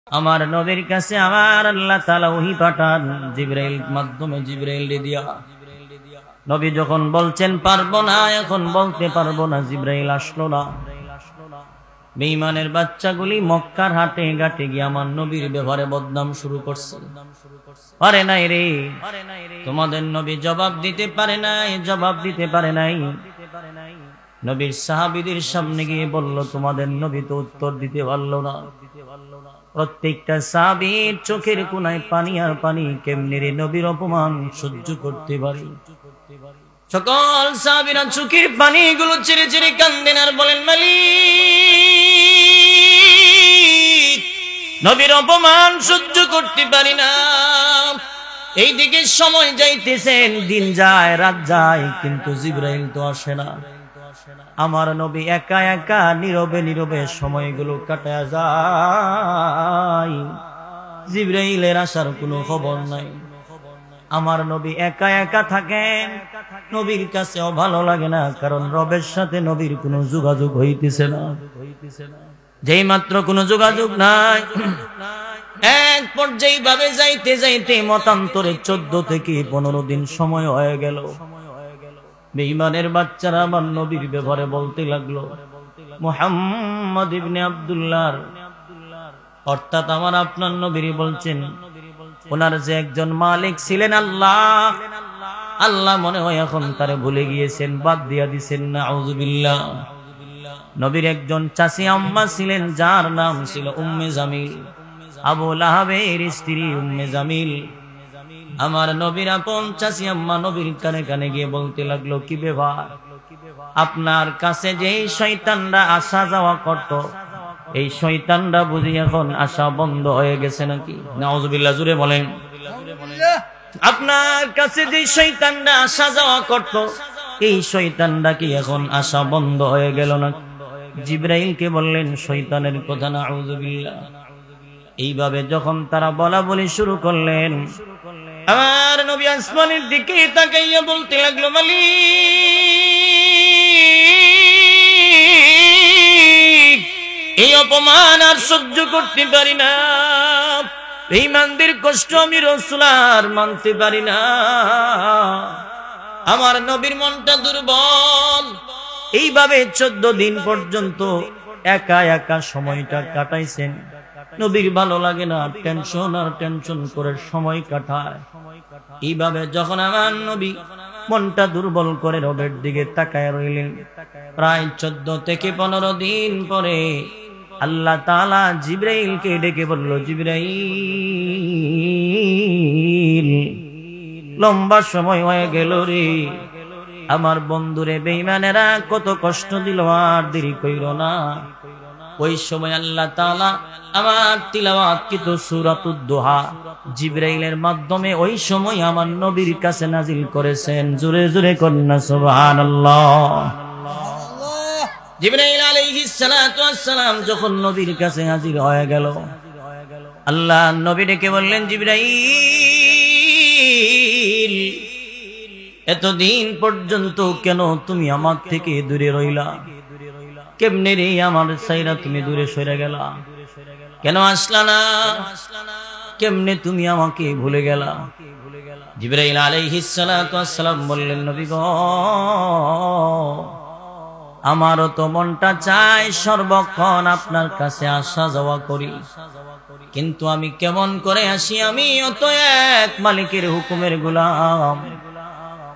আমার নবীর কাছে আমার আল্লাহ তাআলা ওহী পাঠান জিবরাইল মাধ্যমে, জিবরাইল দিয়া। নবী যখন বলছেন পারবো না, এখন বলতে পারবো না, জিবরাইল আসলো না। বেঈমানের বাচ্চাগুলি মক্কার হাটে ঘাটে গিয়ে আমার নবীর ব্যাপারে বদনাম শুরু করছে। পারে নাই রে, তোমাদের নবী জবাব দিতে পারে নাই, জবাব দিতে পারে নাই। নবীর সাহাবীদের সামনে গিয়ে বলল, তোমাদের নবী তো উত্তর দিতে পারলো না। প্রত্যেকটা সাহাবীর চোখের কোণায় পানি আর পানি, কেমনে রে নবীর অপমান সহ্য করতে পারি। সকল সাহাবীরা চোখের পানিগুলো ছেড়ে ছেড়ে কান্দেন আর বলেন, মালিক, নবীর অপমান সহ্য করতে পারি না। এইদিকে সময় যাইতেছেন, দিন যায় রাত যায়, কিন্তু জিবরাইল তো আসে না। আমার নবী একা একা নীরবে নীরবে সময়গুলো কাটায় যায়, জিবরাইলের আসার কোনো খবর নাই। আমার নবী একা একা থাকেন, নবীর কাছেও ভালো লাগে না, কারণ রবের সাথে নবীর কোনো যোগাযোগ হইতেছে না। যেই মাত্র কোনো যোগাযোগ নাই, এক পর্যায়ে ভাবে যাইতে যাইতে মতান্তরে 14 থেকে 15 দিন সময় হয়ে গেল। বেঈমানের বাচ্চারা আমার নবীর ব্যাপারে বলতে লাগলো, মুহাম্মদ ইবনে আব্দুল্লাহ, অর্থাৎ আমার আপনার নবীর বলছেন, ওনার যে একজন মালিক ছিলেন আল্লাহ, আল্লাহ মনে হয় এখন তারে ভুলে গিয়েছেন, বাদ দিয়া দিছেন। নাউযুবিল্লাহ। নবীর একজন চাচি আম্মা ছিলেন, যার নাম ছিল উম্মে জামিল, আবু লাহাবের স্ত্রী উম্মে জামিল। আমার নবীর আপন চাচি আম্মা নবীর কানে কানে গিয়ে বলতে লাগলো, কি ব্যাপার, আপনার কাছে যে শয়তানরা আসা যাওয়া করত, এই শয়তানরা বুঝি এখন আসা বন্ধ হয়ে গেছে নাকি? নাউযুবিল্লাহ, জুড়ে বলেন। আপনার কাছে যে শয়তানরা আসা যাওয়া করত, এই শয়তানরা কি এখন আসা বন্ধ হয়ে গেল না? জিবরাইলকে বললেন শয়তানের কথা। নাউযুবিল্লাহ। এইভাবে যখন তারা বলা বলি শুরু করলেন, আমার নবী আসমানের দিকে তাকাইয়া বলতে লাগলো, মালিক, এই অপমান আর সহ্য করতে পারি না, বেঈমানদের কষ্ট আমি রাসূল আর মানতে পারি না। আমার নবীর মনটা দুর্বল। এইভাবে 14 দিন পর্যন্ত একা একা সময়টা কাটাইছেন। নবীর ভালো লাগে না, টেনশন আর টেনশন করে সময় কাটায়। এইভাবে যখন আমার নবী মনটা দুর্বল করে রবের দিকে তাকায় রইলেন, প্রায় 14 থেকে 15 দিন পরে আল্লাহ তাআলা জিবরাইলকে ডেকে বলল, জিবরাইল, লম্বা সময় হয়ে গেল রে, আমার বন্ধুরে বেঈমানেরা কত কষ্ট দিল, আর দেরি কইরো না। ওই সময় আল্লাহ তাআলা আমার তিলাওয়াতকৃত সূরাতুদ দুহা জিবরাইলের মাধ্যমে ওই সময় আমার নবীর কাছে নাজিল করেছেন। জোরে জোরে কন্না সুবহানাল্লাহ। জিবরাইল আলাইহিস সালাতু ওয়াস সালাম যখন নবীর কাছে হাজির হয়ে গেল, আল্লাহ নবী ডেকে বললেন, জিবরাইল, এতদিন পর্যন্ত কেন তুমি আমার থেকে দূরে রইলা? কেমনে রে আমার সাইরা তুমি দূরে সরে গেলা? কেন আসলা না? কেমনে তুমি আমাকে ভুলে গেলা? জিবরাইল আলাইহিস সালাতু ওয়াস সালাম বললেন, নবী গো, আমারও তো মনটা চায় সর্বক্ষণ আপনার কাছে আসা যাওয়া করি, কিন্তু আমি কেমন করে আসি? আমি অত এক মালিকের হুকুমের গোলাম।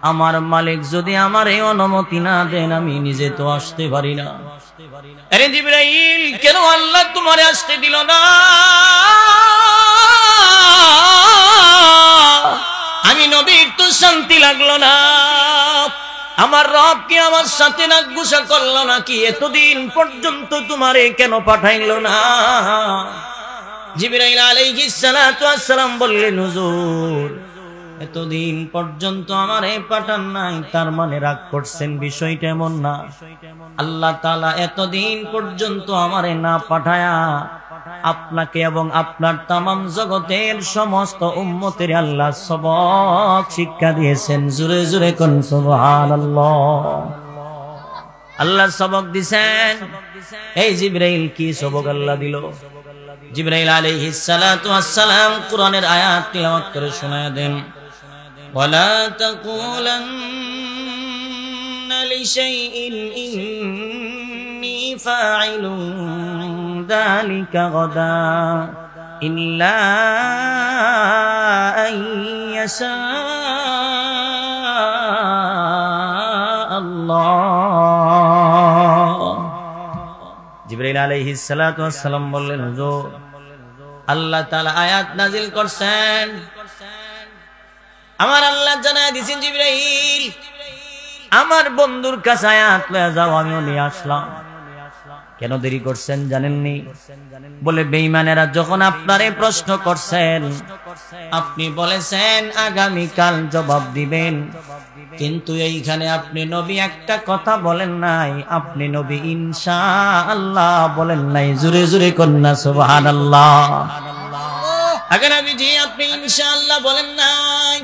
আমার মালিক যদি আমার এই অনুমতি না দেন, আমি নিজে তো আসতে পারি না। আরে জিবরাইল, কেন আল্লাহ তোমারে আসতে দিল না? আমি নবীর তো শান্তি লাগলো না, আমার রব কি আমার সাথে নাকগুসা করলো নাকি? এতদিন পর্যন্ত তোমারে কেন পাঠাইলো না? জিবরাইল আলাইহিস সালাতু ওয়াস সালাম বললেন, হুজুর, এতদিন পর্যন্ত আমারে পাঠান নাই, তার মানে রাগ করছেন? বিষয়টা এমন না। আল্লাহ তাআলা এতদিন পর্যন্ত আমারে না পাঠায়া আপনাকে এবং আপনার তামাম জগতের সমস্ত উম্মতের আল্লাহ সবক শিক্ষা দিয়েছেন। জোরে জোরে কোন সুবহানাল্লাহ। আল্লাহ সবক দিয়েছেন। এই জিবরাইল কি সবক আল্লাহ দিল? জিবরাইল আলাইহিস সালাতু ওয়াস সালাম কোরআনের আয়াত তিলাওয়াত করে শোনায় দেন ওয়ালা তাকুলান্না লিশাইইন ইন্নী ফাইলুন যালিকা গাদা ইল্লা আন ইয়াশা আল্লাহ। জিবরাইল আলাইহিস সালাতু ওয়াস সালাম বললেন হুজুর আল্লাহ তাআলা আয়াত নাযিল করছেন, আমার আল্লাহ জানায় দিয়েছেন জিবরাইল আমার বন্ধুর কাছে আয়াত লয়ে যাও, আমিও নিয়ে আসলাম। কেন দেরি করছেন জানেননি? বলে বেঈমানেরা যখন আপনারে প্রশ্ন করছেন আপনি বলেছেন আগামীকাল জবাব দিবেন, কিন্তু এইখানে আপনি নবী একটা কথা বলেন নাই, আপনি নবী ইনশাআল্লাহ বলেন নাই। জোরে জোরে কন্যা সুবহানাল্লাহ। আগে নবীজি আপনি ইনশাআল্লাহ বলেন নাই।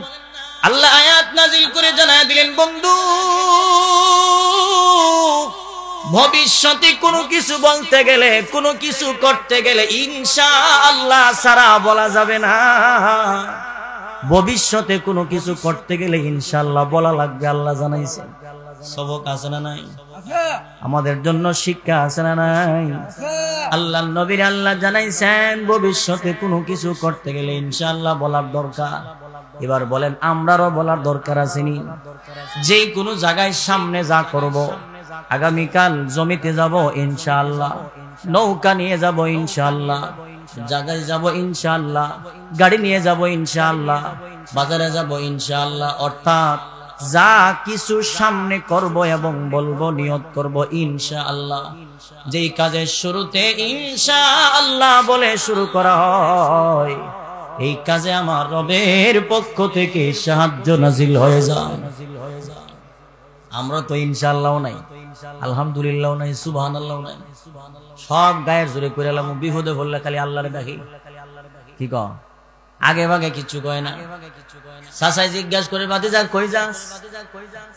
আল্লাহ আয়াত নাযিল করে জানায় দিলেন বন্ধু ভবিষ্যতে কোনো কিছু বলতে গেলে কোনো কিছু করতে গেলে ইনশাআল্লাহ ছাড়া বলা যাবে না। ভবিষ্যতে কোনো কিছু করতে গেলে ইনশাআল্লাহ বলা লাগবে, আল্লাহ জানাইছেন। সবক আছে না নাই? আমাদের জন্য শিক্ষা আছে না নাই? আল্লাহর নবীর আল্লাহ জানাইছেন ভবিষ্যতে কোনো কিছু করতে গেলে ইনশাআল্লাহ বলার দরকার। এবার বলেন আমরারও বলার দরকার আছেনি? যে কোনো জায়গায় সামনে যা করব, আগামীকাল জমিতে যাব ইনশাআল্লাহ, নৌকা নিয়ে যাব ইনশাআল্লাহ, জায়গায় যাব ইনশাআল্লাহ, গাড়ি নিয়ে যাব ইনশাআল্লাহ, বাজারে যাব ইনশাআল্লাহ। অর্থাৎ যা কিছু সামনে করব এবং বলবো নিয়ত করব ইনশাআল্লাহ। যেই কাজের শুরুতে ইনশাআল্লাহ বলে শুরু করা হয় এই কাজে আমার রবের পক্ষ থেকে সাহায্য নাজিল হয়ে যায়। আমরা তো ইনশাআল্লাহ নাই, আলহামদুলিল্লাহ নাই, সুবহানাল্লাহ নাই, সব গায়ের জোরে করে এলাম। বিপদে পড়লে খালি আল্লাহরে ডাকি। কি কও? আগে ভাগে কিছু কয় না। চাচাই জিজ্ঞাসা করে ভাতিজা কই যাস?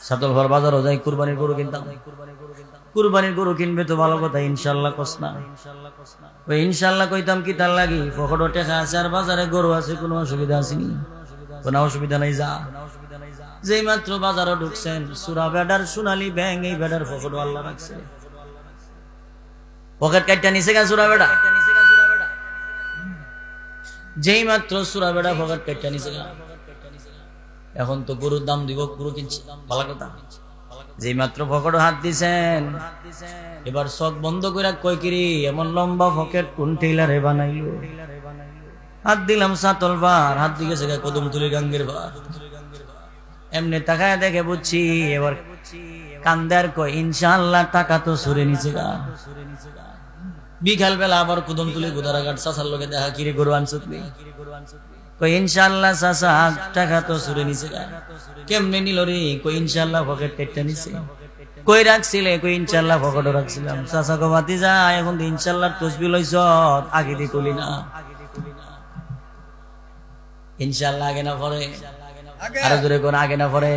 সাতল ঘর বাজারও যাই কুরবানির গরু কিনতাম। কুরবানির গরু কিনবে তো ভালো কথা, ইনশাআল্লাহ কস না। ওই ইনশাআল্লাহ কইতাম কি তার লাগি পকেটে টাকা আছে আর বাজারে গরু আছে, কোনো অসুবিধা আসেনি? কোনো অসুবিধা নাই। যা যেই মাত্র বাজারে ঢুকছেন সুরা বেডার সোনালী ব্যাং এই বেডার পকেট আল্লাহ রাখছে, পকেট কাটটা নিচে গা সুরা বেডা। যেই মাত্র সুরা বেডা পকেট কাটটা নিচে গা। এখন তো গরুর দাম দিব, গরু কিনছি, ভালো কথা। যেই মাত্র পকেটে হাত দিছেন এবার চোখ বন্ধ করে কই কিরি এমন লম্বা পকেট কোন টেইলারে বানাইলো? হাত দিলাম সাতল বার, হাত দিকে কদম তুলি গাঙ্গের বার। এমনি তাকায় দেখে বুঝছি এবার কান্দার কই ইনশাআল্লাহ টাকা তো সুরে নিচে গা। বিকাল বেলা আবার কদম তুলি গোদারাঘাট চাচার লোকে দেখা, কিরে গরু আনছত নি? কই ইনশাআল্লাহ চাচা টাকা তো সুরে নিচে গা। কেমনে নিল রে? কই ইনশাআল্লাহ পকেট কেটে নিছে। কই রাখছিলে? কই ইনশাআল্লাহ পকেটে রাখছিলাম। চাচা কো ভাতিজা এখন ইনশাআল্লাহ তসবিহ লইছ, আগে দি কলি না। ইনশাআল্লাহ আগে না পরে? আরো জোরে কোন আগে না পরে?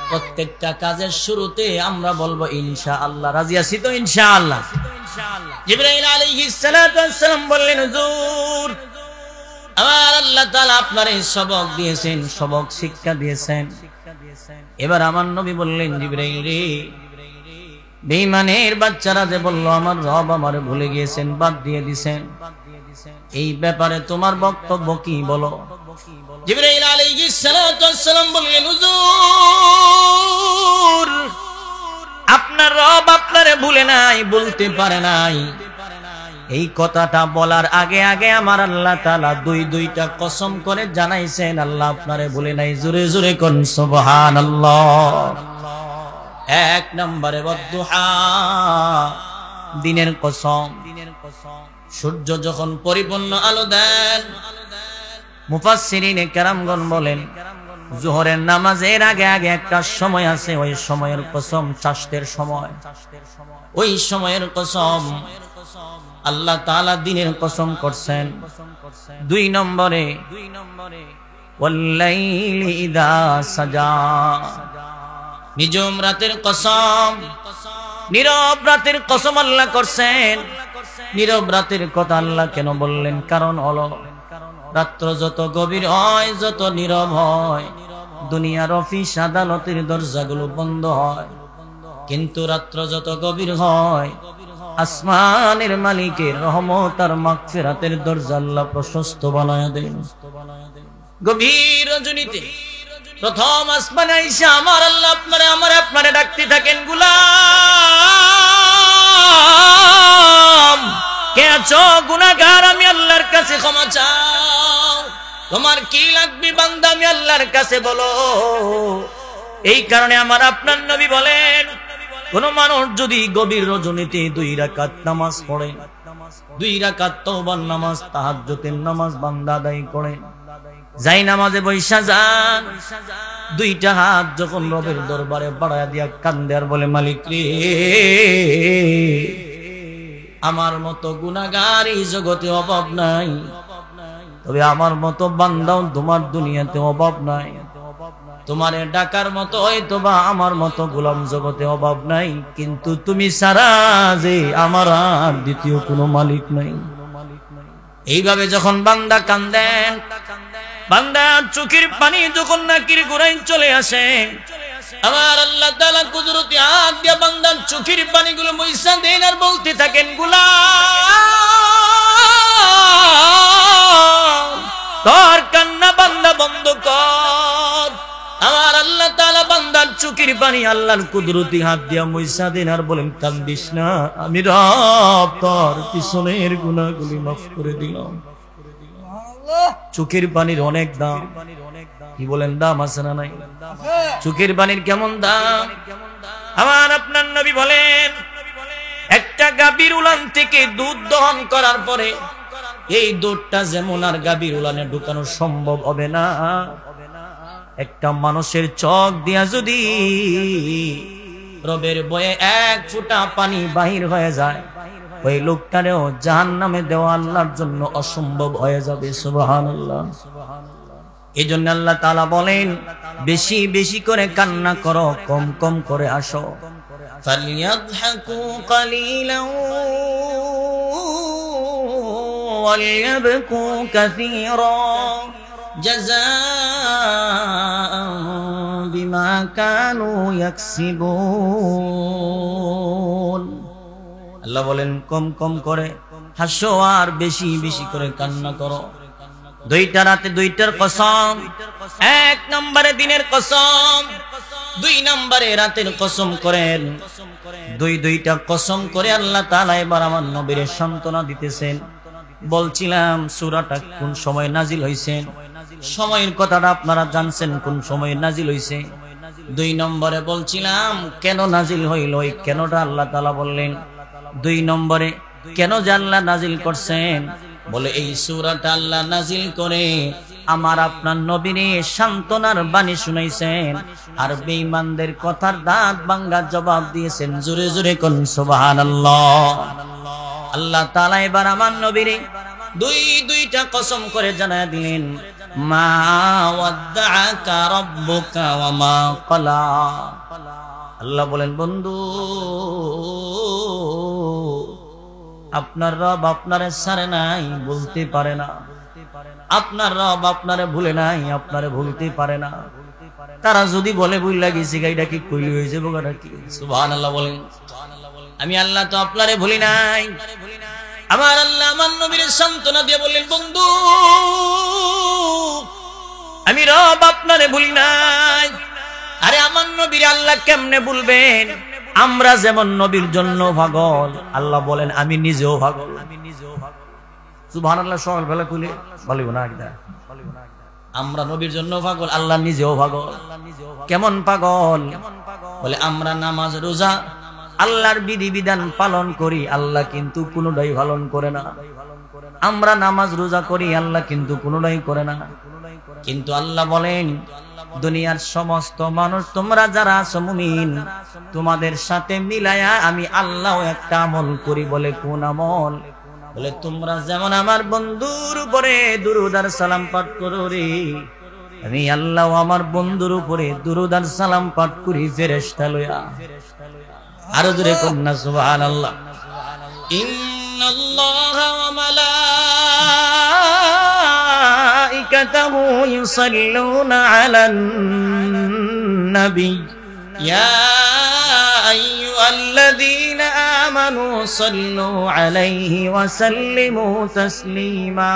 প্রত্যেকটা কাজের শুরুতে আমরা বলবো ইনশাআল্লাহ। রাজি আছি তো ইনশাআল্লাহ? জিবরাইল আলাইহিস সালাতু ওয়াস সালাম বললেন হুজুর আমার আল্লাহ তাআলা আপনারে সবক দিয়েছেন, সবক শিক্ষা দিয়েছেন। এবার আমার নবী বললেন জিবরাইল রে বেঈমানের বাচ্চারা যে বললো আমার রব আমারে ভুলে গিয়েছেন, বাদ দিয়ে দিয়েছেন, এই ব্যাপারে তোমার বক্তব্য কি বলো? জিবরাইল আলাইহিস সালাতু ওয়াস সালাম বললেন হুজুর আপনার রব আপনারে ভুলে নাই, বলতে পারে নাই। এই কথাটা বলার আগে আগে আমার আল্লাহ তাআলা দুইটা কসম করে জানাইছেন আল্লাহ আপনারে ভুলে নাই। জোরে জোরে কোন সুবহানাল্লাহ। এক নম্বরে ওয়াদুহা, দিনের কসম। সূর্য যখন পরিপূর্ণ আলো দেন, মুফাসসিরিনে কেরামগণ বলেন যোহরের নামাজের আগে আগে একটা সময় আছে, ওই সময়ের কসম চাষতের সময়। ওই সময়ের কসম আল্লাহ তাআলা দিনের কসম করছেন। দুই নম্বরে ওয়াল্লাইলি ইযা সাজা, নিজম রাতের কসম, নীরব রাতের কসম আল্লাহ করছেন। নীরব রাতের কথা আল্লাহ কেন বললেন? কারণ হলো রাত্র যত গভীর হয়, যত নীরব হয়, দুনিয়ার অফিস আদালতের দরজাগুলো বন্ধ হয়। কিন্তু রাত্র যত গভীর হয়, আসমানের মালিকের রহমত আর মাগফিরাতের দরজা আল্লাহ প্রশস্ত বানায় দেন। গভীর রজনীতে প্রথম আসমানে আইসা আমার আল্লাহ আপনারে ডাকতে থাকেন, গোলাম কে আছো? গুনাহগার, আমি আল্লাহর কাছে ক্ষমা চাও। তোমার কি লাগবে বান্দা, আমি আল্লাহর কাছে বলো। এই কারণে আমার আপনার নবী বলেন, কোন মানুষ যদি গভীর রজনীতে 2 রাকাত নামাজ পড়ে, 2 রাকাত তওবার নামাজ, তাহাজ্জুদের নামাজ বান্দা আদায় করে, যাই নামাজে বৈশা যান, 2টা হাত যখন রবের দরবারে বাড়ায়া দিয়া কান্দে আর বলে, মালিক রে, আমার মতো গুনাহগার এই জগতে অভাব নাই, তবে আমার মতো বান্দাও তোমার দুনিয়াতে অভাব নাই। তোমারে ডাকার মতো হয়তোবা আমার মতো গোলাম জগতে অভাব নাই, কিন্তু তুমি ছাড়া যে আমার আর দ্বিতীয় কোনো মালিক নাই। এইভাবে যখন বান্দা কান্দেন, বান্দা চোখের পানি যখন নাকির গোড়ায় চলে আসে, আমার আল্লাহ তাআলা কুদরতি হাত দিয়ে বান্দার চোখের পানিগুলো মুইছা দেন আর বলতে থাকেন, গোলাম তোর কান্না বান্দা বন্ধ কর। আমার আল্লাহ তাআলা বান্দার চোখের পানি আল্লাহর কুদরতি হাত দিয়া মুইছা দেন আর বলেন, কান্দিস না, আমি রব তোর পিছনের গুনাহগুলি মাফ করে দিলাম। চোখের পানির অনেক দাম, কি বলেন, দাম আছে না নাই? চোখের পানির কেমন দাম? আমার আপনার নবী বলেন, একটা গাভীর উলান থেকে দুধ দহন করার পরে এই দুধটা যেমন আর গাভীর উলানে ঢুকানো সম্ভব হবে না, একটা মানুষের চোখ দিয়া যদি রবের বয়ে 1 ফোঁটা পানি বাহির হয়ে যায়, ওই লোকটারেও জাহান্নামে দেওয়া আল্লাহর জন্য অসম্ভব হয়ে যাবে। সুবহানাল্লাহ। এই জন্য আল্লাহ তাআলা বলেন, বেশি বেশি করে কান্না করো, কম কম করে আসো। ফালইয়াদহাকু কালিলান ওয়ালিয়াবকু কাসীরা জাযাআন বিমা কানু ইয়াকসিবুন। আল্লাহ বলেন, কম কম করে হাসো আর বেশি বেশি করে কান্না করো। 2টা রাতে 2টার কসম, 1 নম্বরে দিনের কসম, 2 নম্বরে রাতের কসম করেন। 2টা কসম করে আল্লাহ তাআলা এবার আমার নবীর সান্ত্বনা দিতেছেন। বলছিলাম সূরাটা কোন সময় নাজিল হইছে, সময়ের কথাটা আপনারা জানছেন, কোন সময় নাজিল হইছে। 2 নম্বরে বলছিলাম কেন নাজিল হইল, এই কেনটা আল্লাহ তাআলা বললেন। 2 নম্বরে কেন যে আল্লাহ নাজিল করছেন, বলে এই সূরাটা আল্লাহ নাজিল করে আমার আপনার নবীরে সান্ত্বনার বাণী শুনাইছেন, আর বেঈমানদের কথার দাঁত ভাঙা জবাব দিয়েছেন। জোরে জোরে কোন সুবহানাল্লাহ। আল্লাহ তাআলা এবার আমার নবীরে 2টা কসম করে জানায় দিলেন, মা ওয়াদ্দাআকা রাব্বুকা ওয়া মা ক্বালা। আল্লাহ বলেন, বন্ধু আপনার রব আপনারে ছাড়ে নাই, বলতে পারে না। আপনার রব আপনারে ভুলে নাই, আপনারে ভুলতে পারে না। তারা যদি বলে ভুইলা গেছি, গাইটা কি কইলি হয়ে যাবো, গাটা কি? সুবহানাল্লাহ বলেন। আমি আল্লাহ তো আপনারে ভুলি নাই। আমার আল্লাহ আমার নবীর সান্ত্বনা দিয়ে বললেন, বন্ধু আমি রব আপনারে ভুলি নাই। আরে আমার নবীর আল্লাহ কেমনে ভুলবেন? আমরা যেমন নবীর জন্য পাগল, আল্লাহ বলেন আমি নিজেও পাগল। সুবহানাল্লাহ। সকালবেলা কইলে বলিব না, আমরা নবীর জন্য পাগল, আল্লাহ নিজেও পাগল। কেমন পাগল? বলে আমরা নামাজ রোজা আল্লাহর বিধিবিধান পালন করি, আল্লাহ কিন্তু কোনোটাই পালন করে না। আমরা নামাজ রোজা করি, আল্লাহ কিন্তু কোনোটাই করে না। কিন্তু আল্লাহ বলেন, দুনিয়ার সমস্ত মানুষ তোমরা যারা আছো মুমিন, তোমাদের সাথে মিলায়া আমি আল্লাহ একটা আমল করি। বলে কোন আমল? বলে তোমরা যেমন আমার বন্ধুর উপরে দুরূদ আর সালাম পাঠ করো রে, আমি আল্লাহ আমার বন্ধুর উপরে দুরূদ আর সালাম পাঠ করি ফেরেশতা লইয়া। আরো জোরে কন্যা সুবহানাল্লাহ। ইন্নাল্লাহ ইন্নাল্লাহা ওয়া মালাইকাতাহু ইউসাল্লুনা আলান নবী ইয়া আইয়ুহাল্লাযীনা আমানু সাল্লু আলাইহি ওয়া সাল্লিমু তাসলিমা।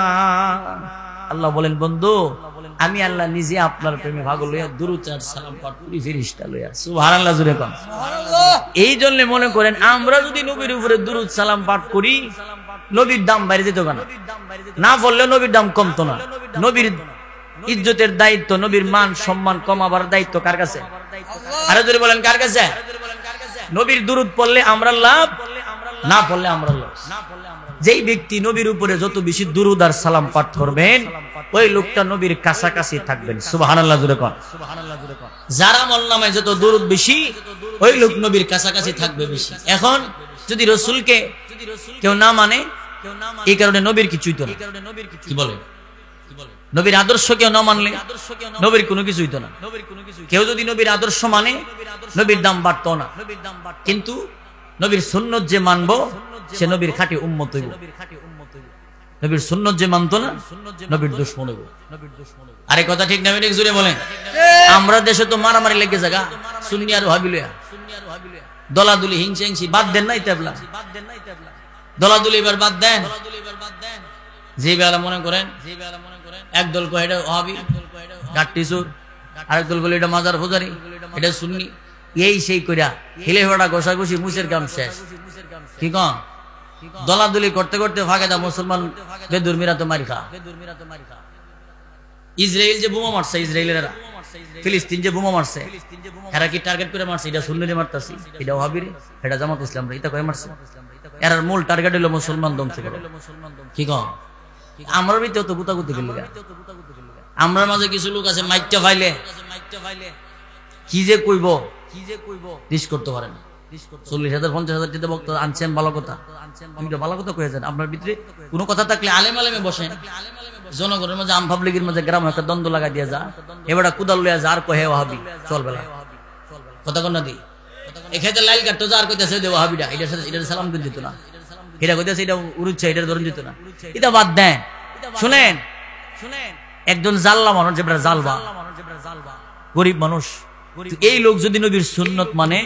আল্লাহ বলেন, বন্ধু আমি আল্লাহ নিজে আপনার প্রেমে পাগল হইয়া দুরূদ আর সালাম পাঠ করি ফেরেশতা লইয়া। সুবহানাল্লাহ জোরে কোন সুবহানাল্লাহ। এই জন্য মনে করেন আমরা যদি নবীর উপরে দুরূদ সালাম পাঠ করি নবীর দাম বাইরে যেত না, না বললে নবীর দাম কমতো না। নবীর ইজ্জতের দায়িত্ব, নবীর মান সম্মান কমাবার দায়িত্ব কার কাছে? আরো জোরে বলেন কার কাছে? নবীর দুরূদ পড়লে আমরা লাভ, না পড়লে আমরা লস। যেই ব্যক্তি নবীর উপরে যত বেশি দুরূদ আর সালাম পাঠ করবেন ওই লোকটা নবীর কাছাকাছি থাকবেন। সুবহানাল্লাহ জোরে কোন সুবহানাল্লাহ জোরে কোন। যার আমলনামায় যত দুরূদ বেশি ওই লোক নবীর কাছাকাছি থাকবে বেশি। এখন যদি রাসূলকে কেউ না মানে এই কারণে নবীর কিছুই তো না। কি বলে? নবীর আদর্শ কেউ না মানলে নবীর কোনো কিছু হইতো না। কেউ যদি নবীর আদর্শ মানে নবীর দাম বাড়তো না, কিন্তু নবীর সুন্নত যে মানবো সে নবীর খাঁটি উম্মত হইব। নবীর সুন্নত যে মানতো না নবীর দুশমন হইব। আরে কথা ঠিক না? ঠিক জোরে বলেন। আমরা দেশে তো মারামারি লেগে জায়গা সুন্নি আর ওয়াহাবি লইয়া দলাদলি হিংসা হিংসি বাদ দেন নাই তেবলা দলাদলি এবার বাদ দেন। যে বেলা মনে করেন একদল কয় এটা ওয়াহাবি গাট্টি সুর, আরেক দল বলে এটা মাজার পূজারি, এটা সুন্নি, এই সেই কইরা হিলে ফোড়া ঘষাঘষি মুসের কাম শেষ। কি কন? দলাদলি করতে করতে ফাঁকে দা মুসলমান বেদুর্মীরা তো মারি খা। ইসরায়েল যে বোমা মারছে, ইসরায়েলেরা ফিলিস্তিন যে বোমা মারছে, এরা কি টার্গেট করে মারছে? এটা সুন্নিরে মারতাছি, এটা ওয়াহাবিরে, এটা জামাত ইসলাম রে, এটা কয় মারছে? এর মূল টার্গেট হলো মুসলমান ধ্বংস করা। কি কন? আমরার ভিতরে তো গুতাগুতি গেল। আমরার মাঝে কিছু লোক আছে মাইকটা ফাইলে কি যে কইব দিস করতে পারে না। 40,000 50,000 টাকা বক্তা আনছেন, ভালো কথা, ভালো কথা কয়েছেন। আপনার ভিতরে কোনো কথা থাকলে আলেম আলেমে বসেন, জনগণের মাঝে আম পাবলিকের মাঝে গ্রাম একটা দ্বন্দ্ব লাগাই দিয়া যা, এবার কুদাল লইয়া যা আর কহে ওয়াহাবি চলবে না। কথা কন না দি এক্ষেত্রে লাইল কাটতো যা আর কইতেছে দে ওয়াহাবিটা, এটার সাথে এটার সালাম দিন যেত না, এটা কইতেছে এটা উড়ুচ্ছে, এটার ধরুন যেত না, এটা বাদ দেন। শুনেন একজন জাল্লা মানুষ, যেটা জালবা গরিব মানুষ, এই লোক যদি নবীর সুন্নত মানে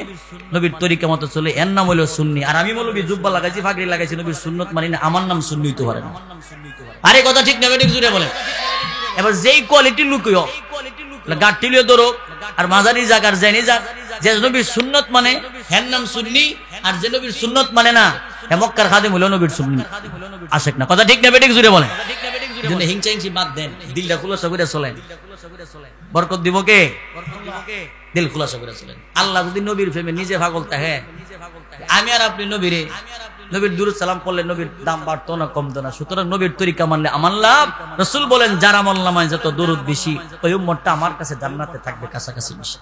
নবীর তরিকা মতো চলে এর নাম হলো সুন্নি। আর আমি মৌলবি জুব্বা লাগাইছি, ফাগড়ি লাগাইছি, নবীর সুন্নত মানি না, আমার নাম সুন্নি হইতে পারে না। আরে কথা ঠিক না? ঠিক জুড়ে বলেন। এবার যেই কোয়ালিটির লোক গাঠটি লিয়ে ধরো আর মাঝারি যাক আর জেনে যাক, যে নবীর সুন্নত মানে হের নাম সুন্নি, আর যে নবীর সুন্নত মানে না হে মক্কার খাদেম হলো নবীর সুন্নি আশেক না। কথা ঠিক না? ঠিক জুড়ে বলেন। জন্য হিংসা হিংসি বাদ দেন, দিলটা খুলাসা করে চলেন, বরকত দিব কে? দিল খুলাসা করে চলেন। আল্লাহ যদি নবীর প্রেমে নিজে পাগল থাকে, আমি আর আপনি নবীরে নবীর দুরূদ সালাম করলে নবীর দাম বাড়তো না কমতো না। সুতরাং নবীর তরিকা মানলে আমার লাভ। রাসূল বলেন যার আমল নামায় যত দুরূদ বেশি ওই উম্মতটা আমার কাছে জান্নাতে থাকবে কাছাকাছি বেশি।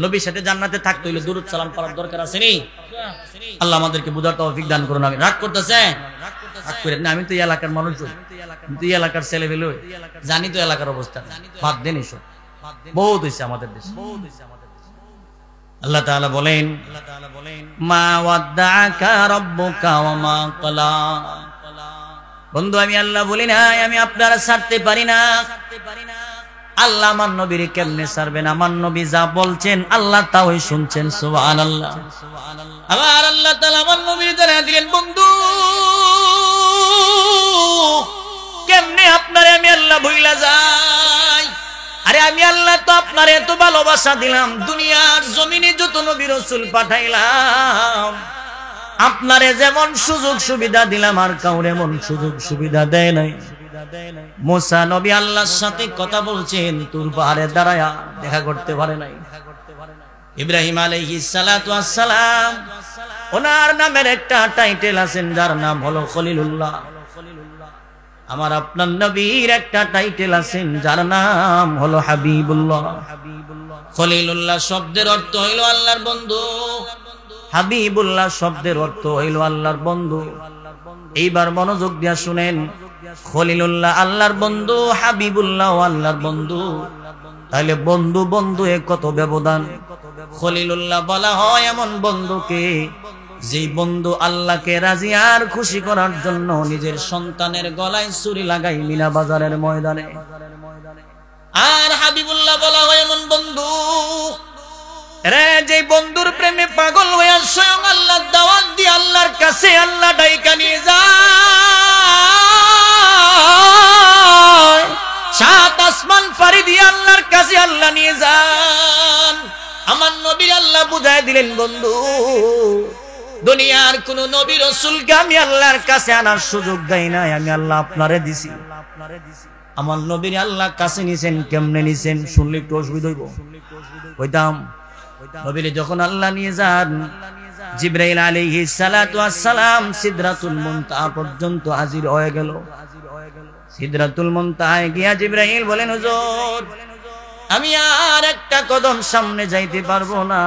নবীর সাথে জান্নাতে থাকতে হইলে দুরূদ সালাম করার দরকার আছে নি? আল্লাহ আমাদেরকে বুঝার তৌফিক দান করুন। আমি রাগ করতেছেন? রাগ করেন না, আমি তো এই এলাকার মানুষ, কিন্তু এই এলাকার ছেলে পেলে জানি তো এলাকার অবস্থা। বাদ দেন এসব, বহুত হয়েছে আমাদের দেশে। আল্লাহ তাআলা বলেন মা ওয়াদ্দাআকা রাব্বুকা ওয়া মা ক্বালা। বন্ধু আমি আল্লাহ বলি না, আমি আপনারা ছাড়তে পারি না। আল্লাহ আমার নবীর কেমনে ছাড়বেন? আমার নবী যা বলছেন আল্লাহ তাই শুনছেন। সুবহানাল্লাহ। আবার আল্লাহ তাআলা আমার নবীর জানা দিলেন, বন্ধু কেমনে আপনারে আমি আল্লাহ ভুইলা যাই? আরে আমি আল্লাহ তো আপনার এত ভালোবাসা দিলাম, দুনিয়ার জমিনে যত নবী রাসূল পাঠাইলাম, আপনারে যেমন সুযোগ সুবিধা দিলাম আর কাউরে এমন সুযোগ সুবিধা দেয় নাই। মুসা নবী আল্লাহর সাথে কথা বলছেন, তুর পাহাড়ে দাঁড়ায়া দেখা করতে পারে নাই। ইব্রাহিম আলাইহিস সালাতু ওয়াস সালাম ওনার নামের একটা টাইটেল আছেন যার নাম হলো খলিলুল্লাহ। আমার আপনার নবীর একটা টাইটেল আছেন যার নাম হলো হাবিবুল্লাহ। খলিলুল্লাহ শব্দের অর্থ হইল আল্লাহর বন্ধু, হাবিবুল্লাহ শব্দের অর্থ হইল আল্লাহর বন্ধু। এইবার মনোযোগ দিয়া শুনেন, খলিলুল্লাহ আল্লাহর বন্ধু, হাবিবুল্লাহ আল্লাহর বন্ধু। তাহলে বন্ধু বন্ধু এ কত ব্যবধান। খলিলুল্লাহ বলা হয় এমন বন্ধুকে যেই বন্ধু আল্লাহকে রাজি আর খুশি করার জন্য নিজের সন্তানের গলায় ছুরি লাগাই মিনা বাজারের ময়দানে। আর হাবিবুল্লাহ বলা হয় এমন বন্ধু রে, যে বন্ধুর প্রেমে পাগল হয়ে স্বয়ং আল্লাহ দাওয়াত দিয়ে আল্লাহর কাছে আল্লাহ ডাইকা নিয়ে যায়, সাত আসমান পাড়ি দিয়ে আল্লাহর কাছে আল্লাহ নিয়ে যান। আমার নবী আল্লাহ বুঝায় দিলেন, বন্ধু দুনিয়ার কোন নবী রাসূলকে আমি আল্লাহর কাছে আনার সুযোগ দেই নাই, আমি আল্লাহ আপনারে দিছি। আমার নবীর আল্লাহ কাছে নিছেন, কেমনে নিছেন শুনলে একটু অসুবিধা হইব। কইতাম নবীরে যখন আল্লাহ নিয়ে যান, জিবরাইল আলাইহিস সালাতু ওয়াস সালাম সিদরাতুল মুনতাহা পর্যন্ত হাজির হয়ে গেল। সিদরাতুল মুনতাহায় গিয়া জিবরাইল বলেন, হুজুর আমি আর একটা কদম সামনে যাইতে পারবো না,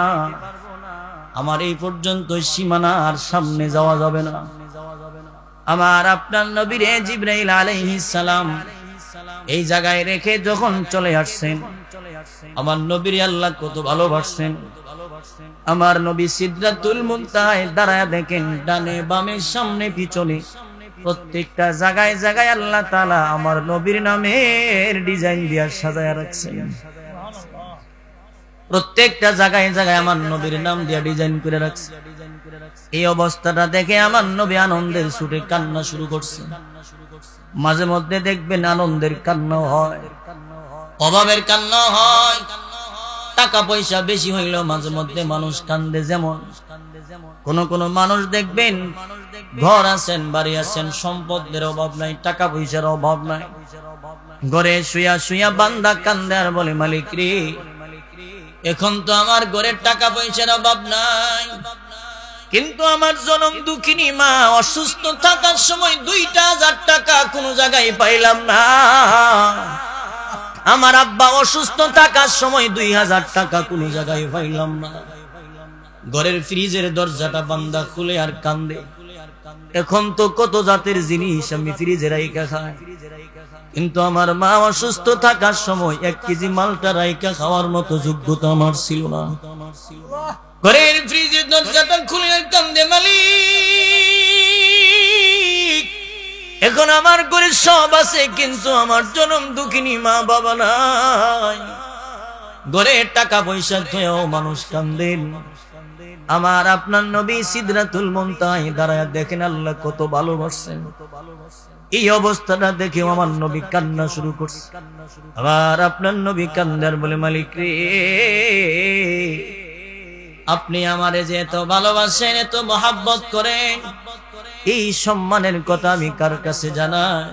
আমার এই পর্যন্ত সীমানা আর সামনে যাওয়া যাবে না। আমার আপনার নবীরে জিবরাইল আলাইহিস সালাম এই জায়গায় রেখে যখন চলে আসছেন, আমার নবীর আল্লাহ কত ভালোবাসছেন। আমার নবী সিদরাতুল মুনতাহায় দাঁড়ায় দেখেন, ডানে বামে সামনে পিছনে প্রত্যেকটা জায়গায় জায়গায় আল্লাহ তাআলা আমার নবীর নামের ডিজাইন দিয়া সাজায় রাখছেন। প্রত্যেকটা জায়গায় জায়গায় আমার নবীর নাম দিয়া ডিজাইন করে রাখছে। এই অবস্থাটা দেখে আমার নবী আনন্দের সুরে কান্না শুরু করছে। মাঝে মধ্যে দেখবেন আনন্দের কান্না হয়, অভাবের কান্না হয়, টাকা পয়সা বেশি হইলেও মাঝে মধ্যে মানুষ কান্দে। যেমন কোন কোন মানুষ দেখবেন ঘর আছেন, বাড়ি আছেন, সম্পদের অভাব নাই, টাকা পয়সার অভাব নাই, ঘরে শুয়া শুয়া বান্দা কান্দে আর বলে, মালিক রে এখন তো আমার ঘরের টাকা পয়সার অভাব নাই, কিন্তু আমার জনম দুঃখিনী মা অসুস্থ থাকার সময় 2,000 টাকা কোন জায়গায় পাইলাম না, আমার আব্বা অসুস্থ থাকার সময় 2,000 টাকা কোন জায়গায় পাইলাম না। ঘরের ফ্রিজের দরজাটা বান্দা খুলে আর কান্দে, এখন তো কত জাতের জিনিস আমি ফ্রিজে রাইখা খাই, কিন্তু আমার মা অসুস্থ থাকার সময় 1 কেজি মালটা রাইখা খাওয়ার মতো যোগ্যতা আমার ছিল না। ঘরের ফ্রিজের দরজাটা খুলে আর কান্দে, মালিক এখন আমার ঘরে সব আছে, কিন্তু আমার জনম দুঃখিনী মা বাবা নাই। ঘরে টাকা পয়সা থেকেও মানুষ কান্দেন। আমার আপনার নবী সিদরাতুল মুনতাহায় দাঁড়ায় দেখেন আল্লাহ কত ভালোবাসেন। এই অবস্থাটা দেখে আমার নবী কান্না শুরু করছে। আবার আপনার নবী কান্দার বলে, মালিক রে আপনি আমারে যে এত ভালোবাসেন, এত মহাব্বত করেন, এই সম্মানের কথা আমি কার কাছে জানাই?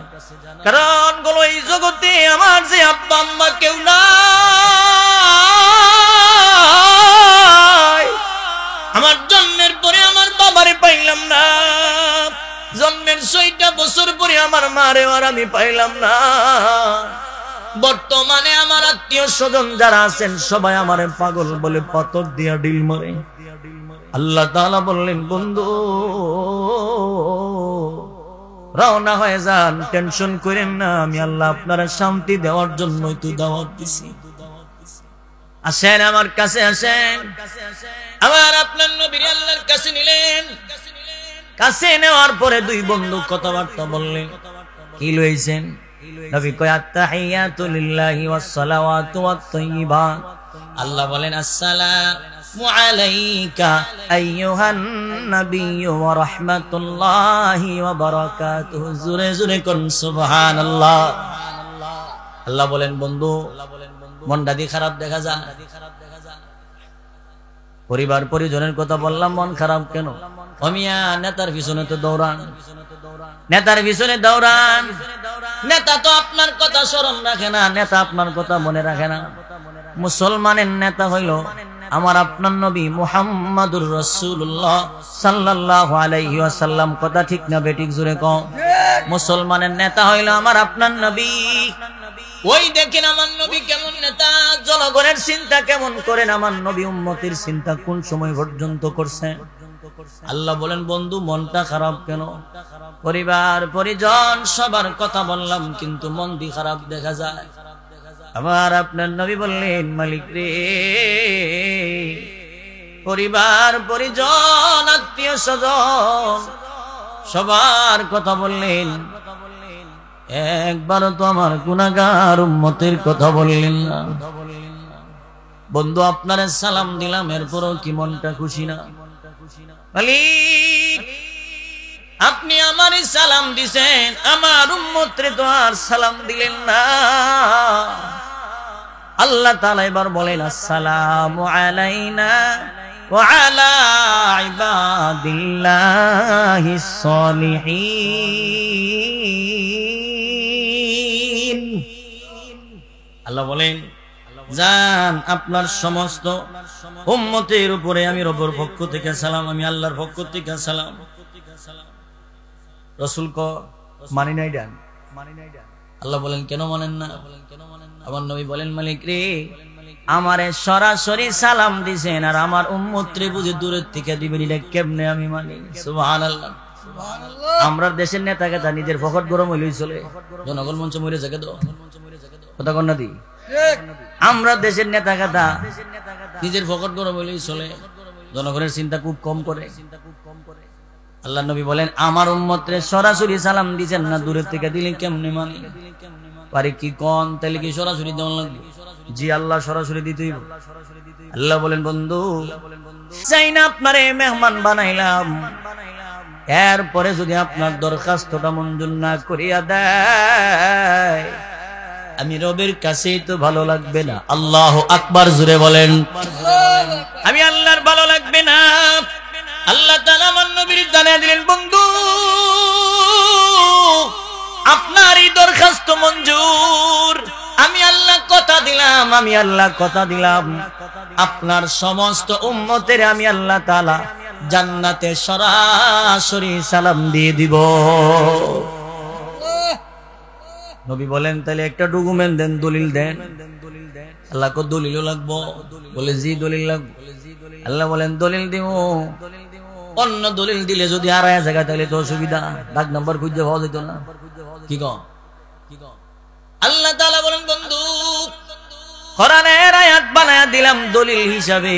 কারণ বলো এই জগতে আমার যে আব্বা আম্মা কেউ নাই, আমার জন্মের পরে আমার বাবারে পাইলাম না, জন্মের 6টা বছর পরে আমার মারে আর আমি পাইলাম না। বর্তমানে আমার আত্মীয় স্বজন যারা আছেন সবাই আমারে পাগল বলে পাথর দিয়া ডিল মারে। আল্লাহ তাআলা বললেন, বন্ধু রওনা হয়ে যান, টেনশন করেন না, আমি আল্লাহ আপনারা শান্তি দেওয়ার জন্যই তো দাওয়াত দিছি। আসেন আমার কাছে আসেন। আমার আপনার নবী আল্লাহর কাছে নিলেন। কাছে নেওয়ার পরে 2 বন্ধু কথাবার্তা বললেন। কি লইছেন? নবী কয়, আত্তাহিয়াতু লিল্লাহি ওয়াস সালাওয়াতু ওয়াত তাইয়্যিবাত। আল্লাহ বলেন, আসসালামু আলাইকা আইয়ুহান নাবিয়্যু ওয়া রাহমাতুল্লাহি ওয়া বারাকাতুহু। জোরে জোরে কোন সুবহানাল্লাহ। আল্লাহ বলেন, বন্ধু মনটা দিয়ে খারাপ দেখা যায়? পরিবার পরিজনের কথা বললাম, মন খারাপ কেন? অমিয়া নেতার পিছনে তো দৌড়ান, নেতার পিছনে দৌড়ান, নেতা তো আপনার কথা স্মরণ রাখে না, নেতা আপনার কথা মনে রাখে না। মুসলমানের নেতা হইল আমার আপনার নবী মুহাম্মাদুর রাসূলুল্লাহ সাল্লাল্লাহু আলাইহি ওয়াসাল্লাম। কথা ঠিক না বেঠিক? জোরে কও। মুসলমানের নেতা হইল আমার আপনার নবী। ওই দেখেন আমার নবী কেমন নেতা, জনগণের চিন্তা কেমন করেন, আমার নবী উম্মতের চিন্তা কোন সময় পর্যন্ত করছেন। আল্লাহ বলেন, বন্ধু মনটা খারাপ কেন? পরিবার পরিজন সবার কথা বললাম, কিন্তু মন দি খারাপ দেখা যায়। আবার আপনার নবী বললেন, মালিক রে পরিবার পরিজন আত্মীয় স্বজন সবার কথা বললেন, একবারও তো আমার গুনাহগার উম্মতের কথা বললেন না। বন্ধু আপনারে সালাম দিলাম, এরপরও কি মনটা খুশি না? মালিক আপনি আমারই সালাম দিছেন, আমার উম্মতরে তো আর সালাম দিলেন না। আল্লাহ তাআলা এবার বলেন আসসালামু আলাইনা ওয়া আলা ইবাদিল্লাহিস সলিহিন। আল্লাহ বলেন যান আপনার সমস্ত উম্মতের উপরে আমি রবের পক্ষ থেকে সালাম, আমি আল্লাহর পক্ষ থেকে সালাম। রাসূল ক মানি নাই ডান, আল্লাহ বলেন কেন মানেন না? আমার নবী বলেন মালিক রে আমারে সরাসরি সালাম দিছেন, আর আমার উম্মত রে বুঝে দূরের থেকে দিবেন, এটা কেমনে আমি মানি? সুবহানাল্লাহ। আমরা দেশের নেতা কেতা নিজের পকেট গরম হইলেই চলে, জনগণ মঞ্চ মরে যাকে দাও কথা কন্যা দি। আমরা দেশের নেতা কেতা নিজের পকেট গরম হইলেই চলে, জনগণের চিন্তা খুব কম করে। আল্লাহ নবী বলেন আমার উম্মত রে সরাসরি সালাম দিছেন না, দূরের থেকে দিলে কেমনে মানি? পারে কি কোন তাহলে কি সরাসরি দেওয়া লাগবে? জি আল্লাহ সরাসরি দিতেই। আল্লাহ বলেন বন্ধু চাই না আপনারে মেহমান বানাইলাম, এরপরে যদি আপনার দরখাস্তটা মঞ্জুর না করিয়া দেয় আমি রবের কাছেই তো ভালো লাগবে না। আল্লাহু আকবার জোরে বলেন। আমি আল্লাহর ভালো লাগবে না। আল্লাহ তাআলা আমার নবীর জানিয়ে দিলেন বন্ধু আপনার এই দরখাস্ত মঞ্জুর। আমি আল্লাহ কথা দিলাম, আমি আল্লাহ কথা দিলাম আপনার সমস্ত উম্মতের আমি আল্লাহ তাআলা জান্নাতে সরাসরি সালাম দিয়ে দিব। নবী বলেন তাহলে একটা ডকুমেন্ট দেন, দলিল দেন। আল্লাহ কো দলিলও লাগবো? বলে জি দলিল লাগবে। আল্লাহ বলেন দলিল দিব। অন্য দলিল দিলে যদি আর জায়গা তাহলে তো অসুবিধা, ডাক নাম্বার খুঁজে পাওয়া যেত না। কি কও? আল্লাহ তাআলা বলেন বন্ধু কোরআনের আয়াত বানায়া দিলাম দলিল হিসাবে,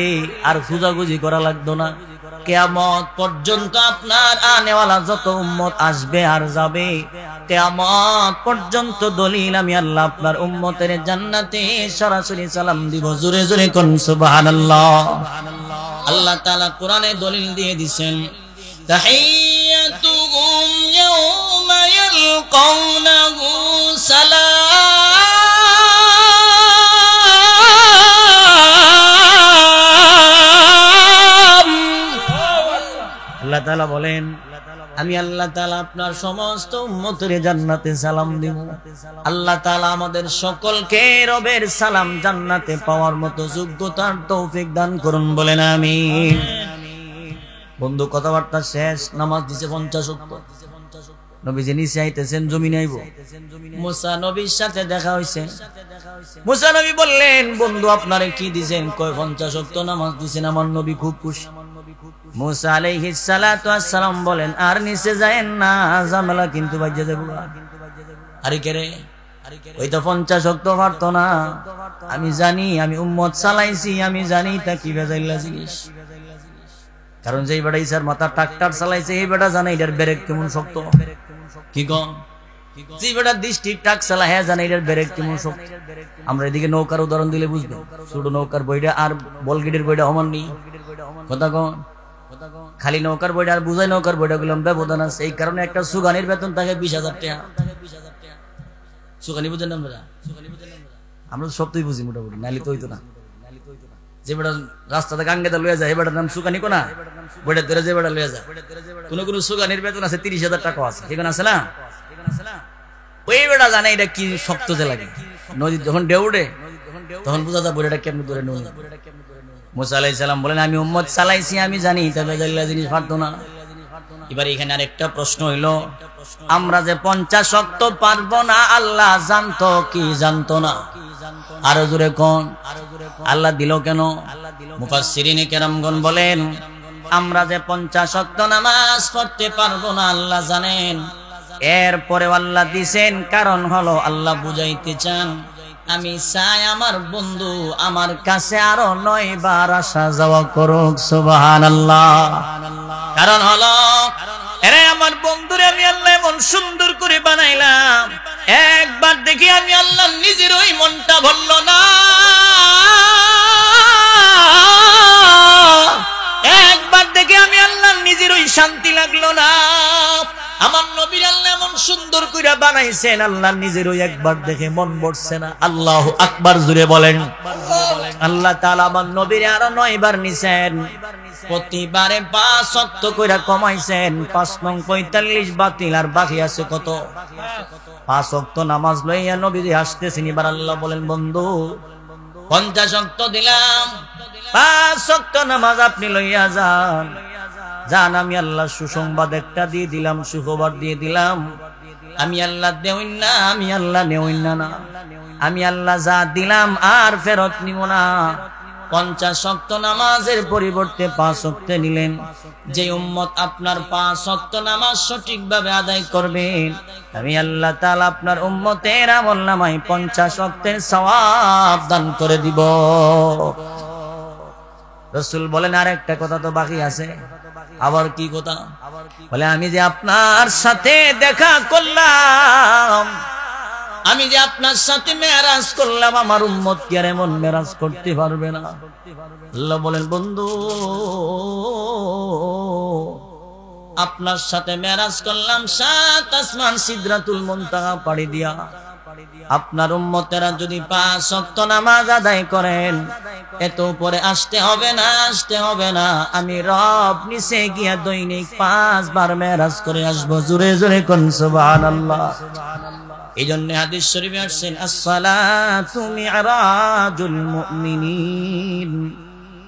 আর খুঁজাখুঁজি করা লাগতো না। কিয়ামত পর্যন্ত আপনার আনেওয়ালা যত উম্মত আসবে আর যাবে, কিয়ামত পর্যন্ত দলিল আমি আল্লাহ আপনার উম্মতের জান্নাতে সরাসরি সালাম দিব। জোরে জোরে কোন সুবহানাল্লাহ। আল্লাহ তাআলা কোরআনে দলিল দিয়ে দিবেন তাহিয়াতুহুম ইয়াওমা ইয়ালকাউনাহু সালাম। আল্লাহ তাআলা বলেন আমি আল্লাহ তাআলা আপনার সমস্ত উম্মতের জান্নাতে সালাম দিব। আল্লাহ তাআলা আমাদের সকলকে রবের সালাম জান্নাতে পাওয়ার মতো যোগ্যতার তৌফিক দান করুন, বলেন আমিন। বন্ধু কথাবার্তা শেষ, নামাজ দিছে 50 ওয়াক্ত। নবীজি নিচে আইতেছেন, জমিনে আইব। মুসা নবীর সাথে দেখা হইছে। মুসা নবী বললেন বন্ধু আপনারে কি দিবেন? কয় 50 ওয়াক্ত নামাজ দিছেন। আমার নবী খুব খুশি। মুসা আলাইহিস সালাতু ওয়াস সালাম বলেন আর নিচে যায়েন না, ঝামেলা কিন্তু বাজে যাবে। আরে কে রে, ওই তো 50 ওয়াক্ত পারতো না। আমি জানি, আমি উম্মত চালাইছি, আমি জানি তা কি বেজাইলা জিনিস। কারণ যেই বেটা ইসার মাথা ট্রাক্টর চালাইছে এই বেটা জানে এটার ব্রেক কেমন শক্ত। কি কম যে বেটা দৃষ্টি ট্রাক চালা হ্যাঁ জানে এটার ব্রেক কেমন শক্ত। আমরা এদিকে নৌকার উদাহরণ দিলে বুঝবো, ছোট নৌকার বইটা আর বলগিটের বইটা সমান নেই। কথা কন খালি নৌকার বইটা আর বুঝাই নৌকার বইটা গুলাম ব্যবধান আছে। এই কারণে একটা সুগানির বেতন থাকে 20,000 টাকা। সুগানি বুঝেন আমরা? আমরা সব তুই বুঝি মোটামুটি, নাইলে তো হইতো না। যে বেটা রাস্তাতে গাঙ্গেটা লইয়া যায়, এ বেটার নাম সুগানি কোনা, বইটা ধরে যে বেটা লইয়া যায়। কোন কোন সুগানির বেতন আছে 30,000 টাকা আছে, ঠিক আছে না? ওই বেটা জানে এটা কি শক্ত যে লাগে। নদী যখন ঢেউ উঠে তখন বোঝা যায় বইটা কেমন ধরে নদী। মুসা আলাইহিস সালাম বলেন আমি উম্মত চালাইছি, আমি জানি তবে জিনিস পারতো না। এবার এখানে আরেকটা প্রশ্ন হইলো, আমরা যে 50 ওয়াক্ত পারবো না আল্লাহ জানতো কি জানতো না? আরো জোরে কোন আল্লাহ দিল কেন? মুফাসসিরিনে কেরামগণ বলেন আমরা যে 50 ওয়াক্ত নামাজ পড়তে পারবো না আল্লাহ জানেন, এরপরে আল্লাহ দিছেন। কারণ হলো আল্লাহ বুঝাইতে চান আমি চাই আমার বন্ধু আমার কাছে আরো 9 বার আসা যাওয়া করুক, সুবহানাল্লাহ। কারণ হলো এরে আমার বন্ধুরে আমি আল্লাহ এমন সুন্দর করে বানাইলাম, একবার দেখি আমি আল্লাহ নিজের ওই মনটা ভরল না, একবার দেখে আমি আল্লাহ নিজের ওই শান্তি লাগলো না। আমার নবীর আল্লাহ এমন সুন্দর করে বানাইছেন, আল্লাহ নিজের ওই একবার দেখে মন ভরছে না। আল্লাহু আকবার জুড়ে বলেন। আল্লাহ তাআলা আমার নবীর আরো 9 বার নিছেন, প্রতিবারে 5 ওয়াক্ত কইরা কমাইছেন। 5 নং 45 বাতিল, আর বাকি আছে কত? 5 ওয়াক্ত নামাজ লইয়া নবীজি আসতেছেন। এবার আল্লাহ বলেন বন্ধু 50 ওয়াক্ত দিলাম, 5 ওয়াক্ত নামাজ আপনি লইয়া যান। জান আমি আল্লাহ সুসংবাদ একটা দিয়ে দিলাম, সুখবর দিয়ে দিলাম। আমি আল্লাহ দেউইন না, আমি আল্লাহ নেউইন না, আমি আল্লাহ যা দিলাম আর ফেরত নিব না। 50 ওয়াক্ত নামাজের পরিবর্তে 5 ওয়াক্ত নিলেন। যে উম্মত আপনার 5 ওয়াক্ত নামাজ সঠিকভাবে আদায় করবেন, আমি আল্লাহ তাআলা আপনার উম্মতের আমলনামায় 50 ওয়াক্তের সওয়াব দান করে দিব। রাসূল বলেন আর একটা কথা তো বাকি আছে। আবার কি কথা? বলে আমি যে আপনার সাথে দেখা করলাম, আমি যে আপনার সাথে মেরাজ করলাম, আমার উম্মত কি আর এমন মেরাজ করতে পারবে না? আল্লাহ বলেন বন্ধু আপনার সাথে মেরাজ করলাম 7 আসমান সিদরাতুল মুনতাহা পাড়ি দিয়া। আপনার উম্মতেরা যদি 5 ওয়াক্ত নামাজ আদায় করেন, এত উপরে আসতে হবে না, আসতে হবে না। আমি রব নিচে গিয়া দৈনিক 5 বার মেরাজ করে আসবো। জোরে জোরে কোন সুবহানাল্লাহ। এই জন্য হাদিস শরীফে আসছেন as-সালাতু মি'রাজুল মুমিনিন,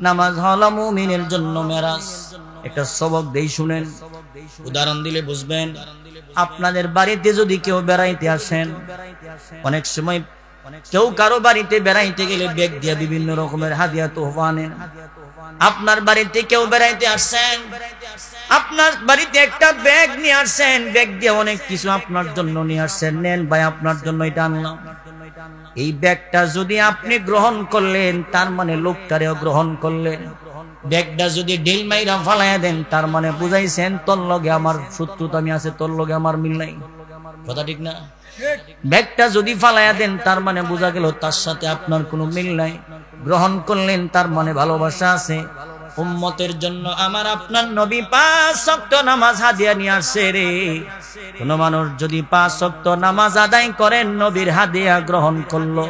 নামাজ হলো মুমিনের জন্য মেরাজ। একটা সবক দেই শুনেন, উদাহরণ দিলে বুঝবেন। আপনাদের বাড়িতে যদি কেউ বেড়াইতে আসেন, অনেক সময় কেউ কারো বাড়িতে বেড়াইতে গেলে ব্যাগ দিয়ে বিভিন্ন রকমের হাদিয়া তোহফা আনেন। আপনার বাড়িতে কেউ বেড়াইতে আসছেন, আপনার বাড়িতে একটা ব্যাগ নিয়ে আসছেন, ব্যাগ দিয়ে অনেক কিছু আপনার জন্য নিয়ে আসছেন। নেন ভাই আপনার জন্য এটা আনলাম। এই ব্যাগটা যদি আপনি গ্রহণ করলেন, তার মানে লোকটারেও গ্রহণ করলেন। ব্যাগটা যদি ঢিল মাইরা ফালাইয়া দেন, তার মানে বুঝাইছেন তোর লগে আমার শত্রুতা আমি আছে, তোর লগে আমার মিল নাই। কথা ঠিক না? ব্যাগটা যদি ফালাইয়া দেন, তার মানে বোঝা গেল তার সাথে আপনার কোনো মিল নাই। গ্রহণ করলেন, তার মানে ভালোবাসা আছে। উম্মতের জন্য আমার আপনার নবী 5 ওয়াক্ত নামাজ হাদিয়া নিয়ে আসছে রে। কোন মানুষ যদি 5 ওয়াক্ত নামাজ আদায় করেন, নবীর হাদিয়া গ্রহণ করলো।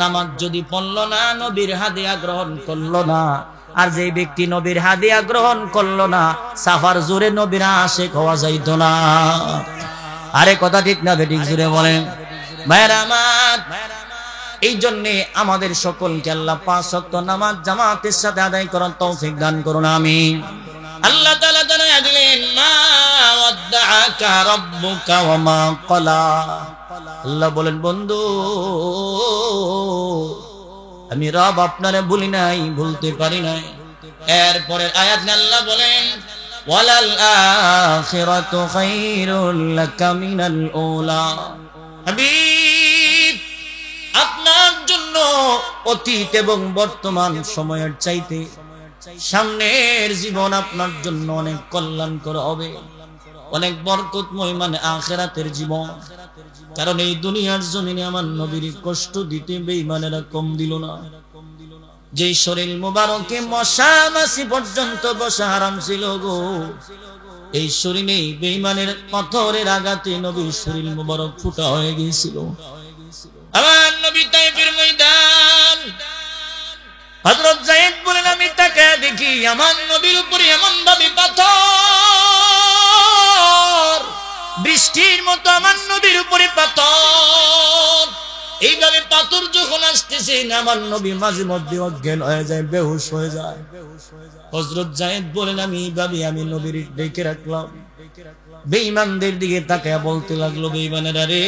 নামাজ যদি পড়লো না, নবীর হাদিয়া গ্রহণ করলো না। আর যে ব্যক্তি নবীর হাদিয়া গ্রহণ করলো না, সাফার জোরে নবীর আশিক হওয়া যাইতো না। আরে কথা ঠিক না বেঠিক জোরে বলেন ভাইরা আমার। এই জন্য আমাদের সকলকে আল্লাহ 5 ওয়াক্ত নামাজ জামাতের সাথে আদায় করার তৌফিক দান করুন, আমিন। আল্লাহ তাআলা জানায়া দিলেন মা ওয়াদ্দাআকা রাব্বুকা ওয়া মা ক্বালা। আল্লাহ বলেন বন্ধু আমি রব আপনারে ভুলি নাই, ভুলতে পারি নাই। এরপরে আয়াত আল্লাহ বলেন ওয়ালাল আখিরাতু খায়রুল লাকা মিনাল উলা। হাবিব আপনার জন্য অতীত এবং বর্তমান সময়ের চাইতে সামনের জীবন আপনার জন্য অনেক কল্যাণকর হবে, অনেক বরকতময়, মানে আখিরাতের জীবন। কারণ এই দুনিয়ার জমিনে আমার নবীর কষ্ট দিতে বেঈমানেরা কম দিল না। যে শরীর মুবারকে মশা মাছি পর্যন্ত বসা হারাম ছিল গো, এই শরীরে বেঈমানের পাথরের আঘাতে নবীর শরীর মুবারক ফুটা হয়ে গিয়েছিল। আমার নবী তাইফের ময়দান, হযরত যায়েদ বলেন আমি তাকায় দেখি আমার নবীর উপরে এমন ভাবে পাথর, বৃষ্টির মতো আমার নবীর উপরে পাথর। এইভাবে পাথর যখন আসতেছে, আমার নবী মাঝে মধ্যে অজ্ঞান হয়ে যায়, বেহুশ হয়ে যায়। হযরত যায়েদ বলেন আমি এইভাবে আমি নবীর ডেকে রাখলাম। বেঈমানদের দিকে তাকায় বলতে লাগলো, বেঈমানেরা রে,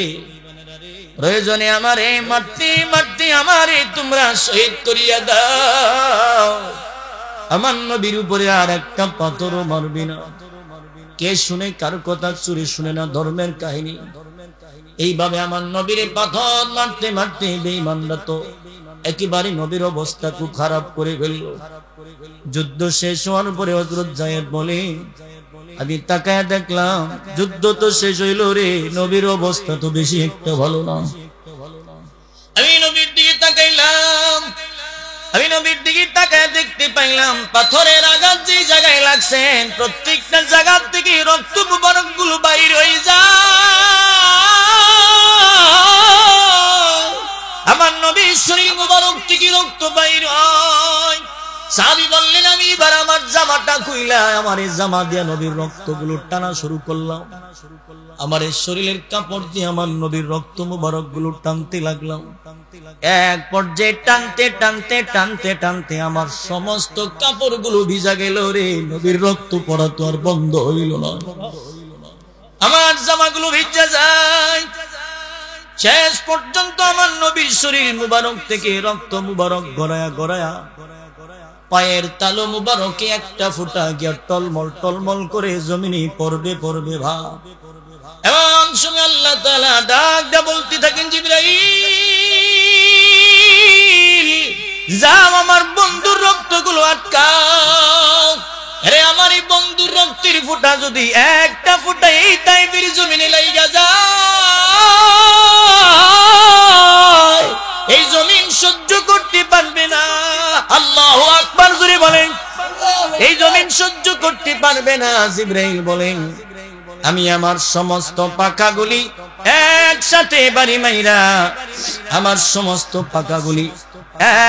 প্রয়োজনে আমারে মারতে মারতে আমারে তোমরা শহীদ করিয়া দাও, আমার নবীর উপরে আর একটা পাথরও মারবি না। কে শুনে কার কথা? চুরি শুনে না, ধর্মের কাহিনী। এইভাবে আমার নবীর পাথর মারতে মারতে বেঈমানরা তো একেবারে নবীর অবস্থা খুব খারাপ করে ফেলল। যুদ্ধ শেষ হওয়ার পরে হযরত যায়েদ বলে, আমি তাকায় দেখলাম যুদ্ধ তো শেষ হইল রে, নবীর অবস্থা তো বেশি একটা ভালো না। আমি নবীর দিকে তাকাইলাম, আমি নবীর দিকে তাকায় দেখতে পাইলাম পাথরের আঘাত যে জায়গায় লাগছেন প্রত্যেকটা জায়গা থেকে রক্ত মুবারক গুলো বাইর হয়ে যায়। আমার নবীর শরীর মুবারক থেকে রক্ত বাইর হয়। সাহাবী বললেন, আমি এবার আমার জামাটা খুইলা আমার এই জামা দিয়ে নবীর রক্তগুলো টানা শুরু করলাম। আমার এই শরীরের কাপড় দিয়ে আমার নবীর রক্ত মুবারক গুলো টানতে লাগলাম। এক পর্যায়ে টানতে টানতে টানতে টানতে আমার সমস্ত কাপড় গুলো ভিজা গেল রে, নবীর রক্ত পড়া তো আর বন্ধ হইল না। আমার জামাগুলো ভিজা যায়। শেষ পর্যন্ত আমার নবীর শরীর মুবারক থেকে রক্ত মুবারক গড়ায়া গড়ায়া পায়ের তালু মুবারকে একটা ফুটা গিয়া টলমল টলমল করে জমিনে পড়বে পড়বে ভাব। এবং সঙ্গে আল্লাহ তাআলা ডাক দিয়ে বলতে থাকেন, জিবরাইল যাও আমার বন্ধুর রক্তগুলো আটকাও। আরে আমার এই বন্ধুর রক্তের ফুটা যদি একটা ফুটা এই টাইপের জমিনে লাইগা যায়, এই জমিন সহ্য করতে পারবে না। আল্লাহু আকবার জোরে বলেন, এই জমিন সহ্য করতে পারবে না। জিবরাইল বলেন, আমি আমার সমস্ত পাখাগুলি একসাথে বাড়ি মাইরা, আমার সমস্ত পাখাগুলি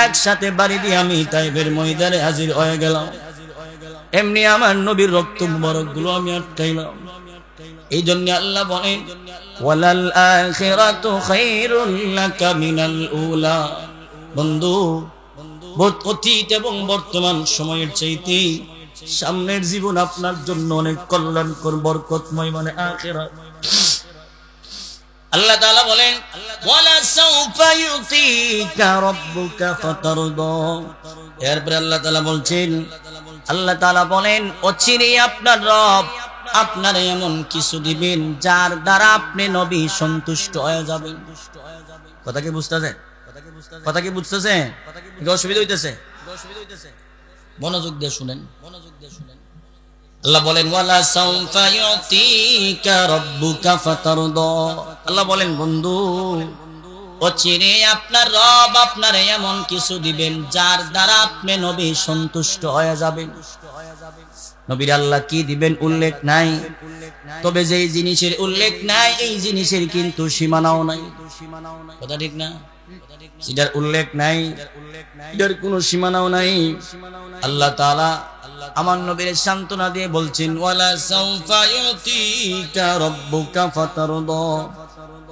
একসাথে বাড়ি দিয়ে আমি তাইফের ময়দানে হাজির হয়ে গেলাম। এমনি আমার নবীর রক্ত মুবারক গুলো আমি আটকাইলাম। এই জন্য আল্লাহ বলেন, ওয়ালাল আখিরাতু খায়রুল লাকা মিনাল উলা। বন্ধু, অতীত এবং বর্তমান সময়ের চাইতে সামনের জীবন আপনার জন্য অনেক কল্যাণকর বরকতময়, মানে আখিরাত। আল্লাহ তাআলা বলেন, ওয়ালা সাউফা ইউতিকা রাব্বুকা ফাতারদা। এরপর আল্লাহ তাআলা বলছেন, আল্লাহ তাআলা বলেন, অচিরেই আপনার রব আপনার এমন কিছু দিবেন যার দ্বারা আপনি নবী সন্তুষ্ট হয়ে যাবেন। কথা কি বুঝতেছে? কথা কি বুঝতেছে? অসুবিধা হইতেছে? মনোযোগ দিয়ে শুনেন, মনোযোগ দিয়ে শুনেন। আল্লাহ বলেন, ওয়ালা সাউফা ইউতিকা রাব্বুকা ফাতারদা। আল্লাহ বলেন, বন্ধু অচিরে আপনার রব আপনার এমন কিছু দিবেন যার দ্বারা আপনি নবী সন্তুষ্ট হয়ে যাবেন। নবীর আল্লাহ কি দিবেন উল্লেখ নাই, তবে যেই জিনিসের উল্লেখ নাই এই জিনিসের কিন্তু সীমানাও নাই। কথা ঠিক না? যেটার উল্লেখ নাই এটার কোনো সীমানাও নাই। আল্লাহ তাআলা আমার নবীর সান্ত্বনা দিয়ে বলছেন, ওয়ালা সাউফা ইউতিকা রাব্বুকা ফাতারদা।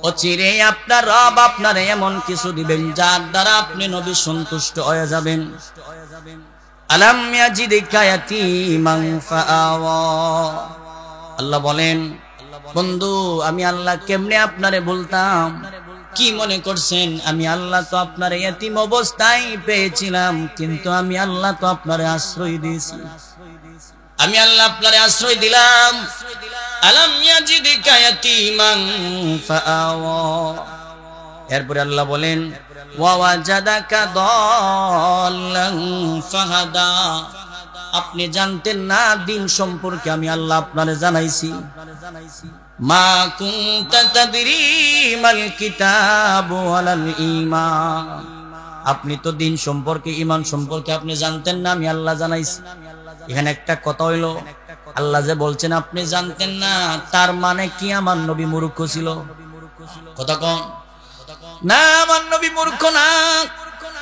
অচিরে আপনার রব আপনার এমন কিছু দিবেন যার দ্বারা আপনি নবী সন্তুষ্ট হয়ে যাবেন। আলাম ইয়াজিদকা ইয়াতীমান ফাআওয়া। আল্লাহ বলেন, বন্ধু আমি আল্লাহ কেমনে আপনারে বলতাম? কি মনে করছেন আমি আল্লাহ তো আপনার ইয়াতীম অবস্থায় পেয়েছিলাম, কিন্তু আমি আল্লাহ তো আপনারে আশ্রয় দিয়েছি, আমি আল্লাহ আপনারে আশ্রয় দিলাম। আলাম ইয়াজিদকা ইয়াতীমান ফাআওয়া। এরপরে আল্লাহ বলেন, ওয়া ওয়াজাদাকা দাল্লান ফাহাদা। আপনি জানতেন না দিন সম্পর্কে আমি আল্লাহ আপনারে জানাইছি। মা কুনতা তাদরি মাল কিতাবু ওয়ালাল ঈমান। আপনি তো দিন সম্পর্কে ঈমান সম্পর্কে আপনি জানতেন না, আমি আল্লাহ জানাইছি। এখানে একটা কথা হইলো, আল্লাহ যে বলছেন আপনি জানতেন না, তার মানে কি আমার নবী মূর্খ ছিল? কথা কোন না, আমার নবী মূর্খ না।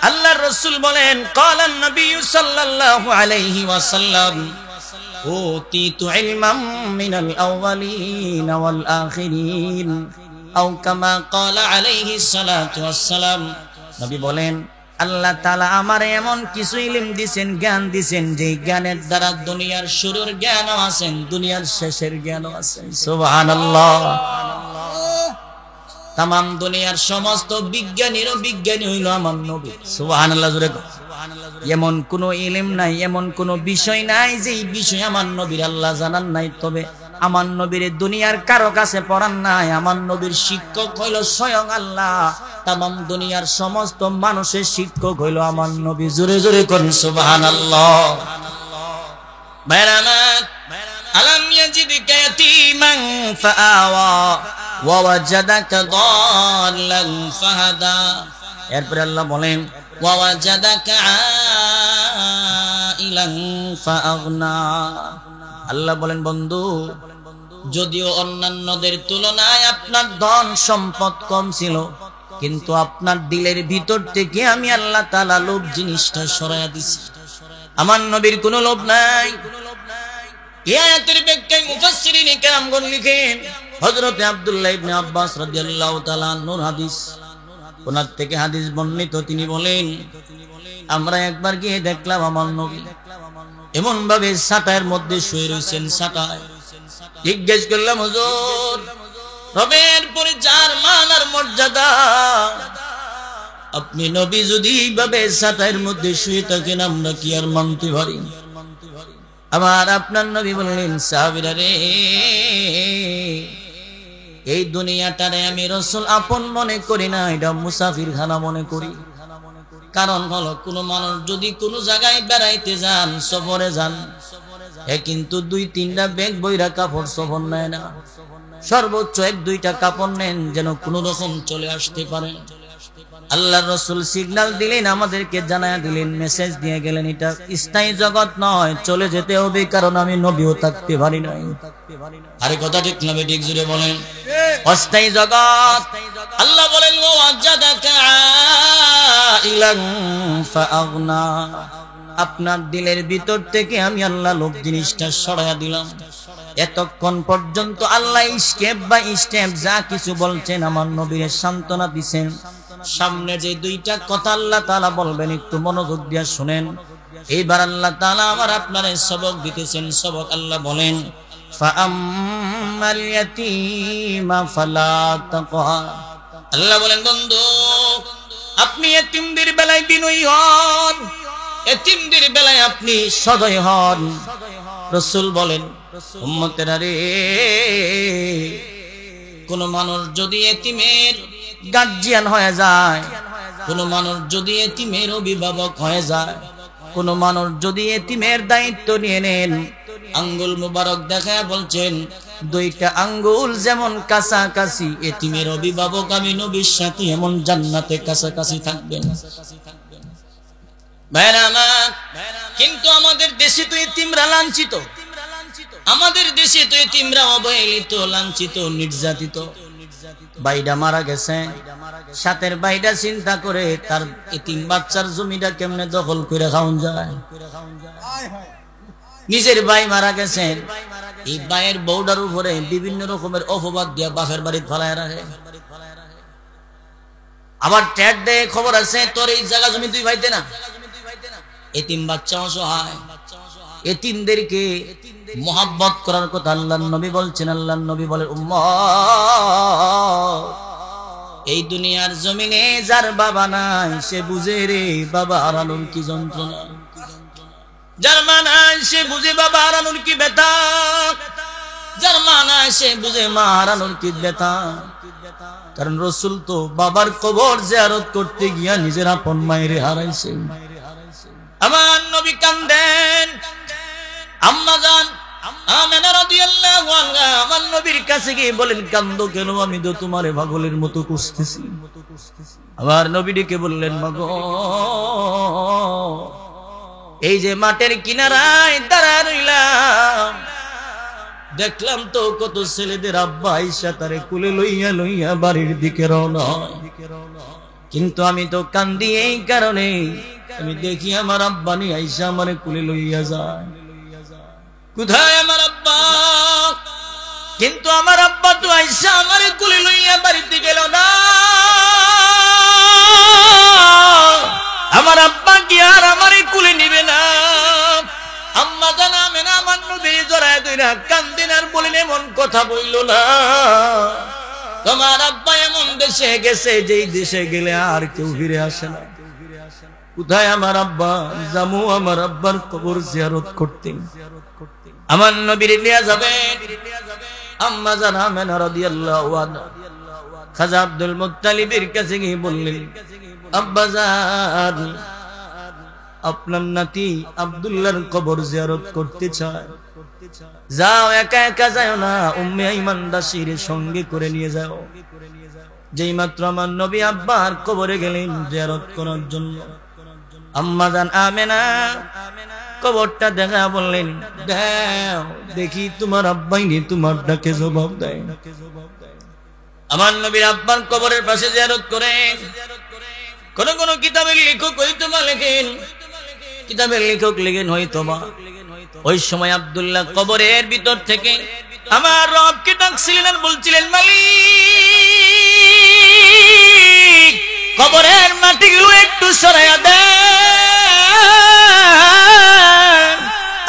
আল্লাহর রাসূল বলেন, ক্বালান নবী সাল্লাল্লাহু আলাইহি ওয়াসাল্লাম, উতিতু ইলমাম মিনাল আউয়ালিন ওয়াল আখিরিন, আও কামা ক্বালা আলাইহিস সালাতু ওয়াসসালাম। নবী বলেন, আল্লাহ তাআলা আমার এমন কিছু ইলম দিবেন, জ্ঞান দিবেন, যে জ্ঞানের দ্বারা দুনিয়ার শুরুর জ্ঞানও আছেন, দুনিয়ার শেষের জ্ঞানও আছেন। সুবহানাল্লাহ। তামাম দুনিয়ার সমস্ত বিজ্ঞানীরও বিজ্ঞানী হইল আমার নবী। সুবহানাল্লাহ জোরে। এমন কোন ইলম নাই, এমন কোন বিষয় নাই যে বিষয় আমার নবীর আল্লাহ জানান নাই। তবে আমার নবীর দুনিয়ার কারো কাছে পড়ান নাই, আমার নবীর শিক্ষক হইল স্বয়ং আল্লাহ, তামাম দুনিয়ার সমস্ত মানুষের শিক্ষক হইল আমার নবী। জোরে জোরে করেন সুবহানাল্লাহ। বাইরামাত আলাম ইয়াজিদকা ইয়াতীমান ফাআওয়া ওয়া ওয়াজাদাকা দাল্লান ফাহাদা। এরপর আল্লাহ বলেন ওয়া ওয়াজাদাকা আইলান ফাআগনা। আল্লাহ বলেন বন্ধু, যদিও অন্যান্যদের তুলনায় আপনার ধন সম্পদ কম ছিল, কিন্তু আপনার দিলের ভিতর থেকে আমি আল্লাহ তাআলা লোভ জিনিসটা সরাইয়া দিছি। আমার নবীর কোনো লোভ নাই। এই আয়াতের ব্যাখ্যায় মুফাসসিরিনে কেরামগণ লিখেন, হযরত আব্দুল্লাহ ইবনে আব্বাস রাদিয়াল্লাহু তাআলা আনহুর হাদিস, ওনার থেকে হাদিস বর্ণিত, তিনি বলেন আমরা একবার গিয়ে দেখলাম আমার নবী এমন ভাবে ছাতার মধ্যে শুয়ে রয়েছেন। ছাতায় জিজ্ঞেস করলাম, হুজুর, রবের পরে যার মান আর মর্যাদা, আপনি নবী যদি এইভাবে ছাতার মধ্যে শুয়ে থাকেন আমরা কি আর মানতে পারি? আবার আপনার নবী বললেন, সাহাবীরা রে, এই দুনিয়াটারে আমি রাসূল আপন মনে করি না, এটা মুসাফির খানা মনে করি। কারণ হলো, কোন মানুষ যদি কোন জায়গায় বেড়াইতে যান, সফরে যান, কিন্তু 2-3টা ব্যাগ বইরা কাপড় সফর নেয় না, সর্বোচ্চ 1-2টা কাপড় নেন যেন কোন রকম চলে আসতে পারে। আল্লাহর রাসূল সিগন্যাল দিলেন, আমাদেরকে জানায়া দিলেন, মেসেজ দিয়ে গেলেন, এটা স্থায়ী জগৎ নয়, চলে যেতে হবে, কারণ আমি নবীও থাকতে পারি নাই। আরে কথা ঠিক না ঠিক জুড়ে বলেন, অস্থায়ী জগৎ। আল্লাহ বলেন ওয়াজাদাকা আইলান ফাআগনা, আপনার দিলের ভিতর থেকে আমি আল্লাহ লোভ জিনিসটা সরাইয়া দিলাম। এতক্ষণ পর্যন্ত আল্লাহ স্টেপ বাই স্টেপ যা কিছু বলছেন আমার নবীর সান্ত্বনা দিচ্ছেন। সামনে যে 2টা কথা আল্লাহ তাআলা বলবেন, একটু মনোযোগ দিয়ে শুনেন। এইবার আল্লাহ তাআলা আমার আপনারে সবক দিতেছেন। সবক আল্লাহ বলেন, ফাআম্মাল ইয়াতীমা ফালা তাকহার। আল্লাহ বলেন, বন্ধু, আপনি এতিমদের বেলায় বিনয়ী হন, এতিমদের বেলায় আপনি সদয় হন। রাসূল বলেন, উম্মতেরা রে, কোন মানুষ যদি এতিমের গার্জিয়ান হয়ে যায়, কোন মানুষ যদি এতিমের অভিভাবক হয়ে যায়, কোন মানুষ যদি এতিমের দায়িত্ব নিয়ে নেন, আঙ্গুল মুবারক দেখায় বলছেন, 2টা আঙ্গুল যেমন কাছাকাছি, এতিমের অভিভাবক আমি নবীর সাথে এমন জান্নাতে কাছাকাছি থাকবেন। ভাইরা আমার, কিন্তু আমাদের দেশে তো এতিমরা লাঞ্ছিত, আমাদের দেশে তো এতিমরা অবহেলিত, লাঞ্ছিত, নির্যাতিত। বাইডা মারা গেছে, সাথের বাইডা চিন্তা করে তার এতিম বাচ্চার জমিটা কেমনে দখল করে খাওন যায়। নিজের ভাই মারা গেছেন, এই ভাইয়ের বউডার উপরে বিভিন্ন রকমের অপবাদ দিয়া বাপের বাড়ি ফেলায় রাখে। আবার ট্যাট দেয়, খবর আছে তোর এই জায়গা জমি তুই পাইতে না। এতিম বাচ্চা অসহায়, এতিমদেরকে মোহাব্বত করার কথা আল্লাহর নবী বলছেন। আল্লাহর নবী বলেন, উম্মত, এই দুনিয়ার জমিনে যার বাবা নাই সে বুঝে রে বাবা হারানোর কি যন্ত্রণা, যার মা নাই সে বুঝে বাবা হারানোর কি ব্যথা, যার মা নাই সে বুঝে মা হারানোর কি ব্যথা। কারণ রাসূল তো বাবার কবর জিয়ারত করতে গিয়া নিজের আপন মায়ের হারাইছেন। আমার নবী কান্দেন। আম্মা জান আমেনা রাদিয়াল্লাহু আনহা আমার নবীর কাছে গিয়ে বলেন, কান্দো কেন? আমি তো তোমারে পাগলের মতো খুঁজতেছি। আমার নবী ডেকে বললেন, মাগো, এই যে মাঠের কিনারায় দাঁড়া রইলাম, দেখলাম তো কত ছেলেদের আব্বা আয়েশা তারে কুলে লইয়া লইয়া বাড়ির দিকে রওনা হয়, কিন্তু আমি তো কান্দি এই কারণে, আমি দেখি আমার আব্বা নি আয়েশা আমারে কুলে লইয়া যায়। কোথায় আমার আব্বা? কিন্তু আমার আব্বা তো আয়েশা আমারে কুলে লইয়া বাড়িতে গেল না। আমার আব্বা কি আর আমারে কুলে নিবে না? আম্মা জানা মেনা আমার নবী জড়ায় ধইরা কান্দিন আর বলেন, এমন কথা বইল না, তোমার আব্বা এমন দেশে গেছে যেই দেশে গেলে আর কেউ ফিরে আসে না। কোথায় আমার আব্বা? জামু আমার আব্বার কবর জিয়ারত করতে। আমার নবীর নিয়ে যাবে আম্মা জান আমেনা রাদিয়াল্লাহু আনহা খাজা আব্দুল মুত্তালিবের কাছে গিয়ে বললেন, আব্বা জান, আপনার নাতি আব্দুল্লাহর কবর জিয়ারত করতে চায়, যাও, একা একা যাও না, উম্মে আইমান দাসীর সঙ্গে করে নিয়ে যাও। যেই মাত্র আমার নবী আব্বার কবরে গেলেন জিয়ারত করার জন্য, আম্মা জান আমেনা কবরটা দেখা বললেন, দাও দেখি তোমার আব্বাই নি তোমার ডাকে জবাব দেয়। আমার নবীর আব্বার কবরের পাশে জিয়ারত করেন। কোন কোন কিতাবের লেখক হয়তোবা লেখেন, কিতাবের লেখক লেখেন হয়তোবা ওই সময় আব্দুল্লাহ কবরের ভিতর থেকে আমার রবকে ডাকছিলেন আর বলছিলেন, মালিক, কবরের মাটিগুলো একটু সরাইয়া দেন,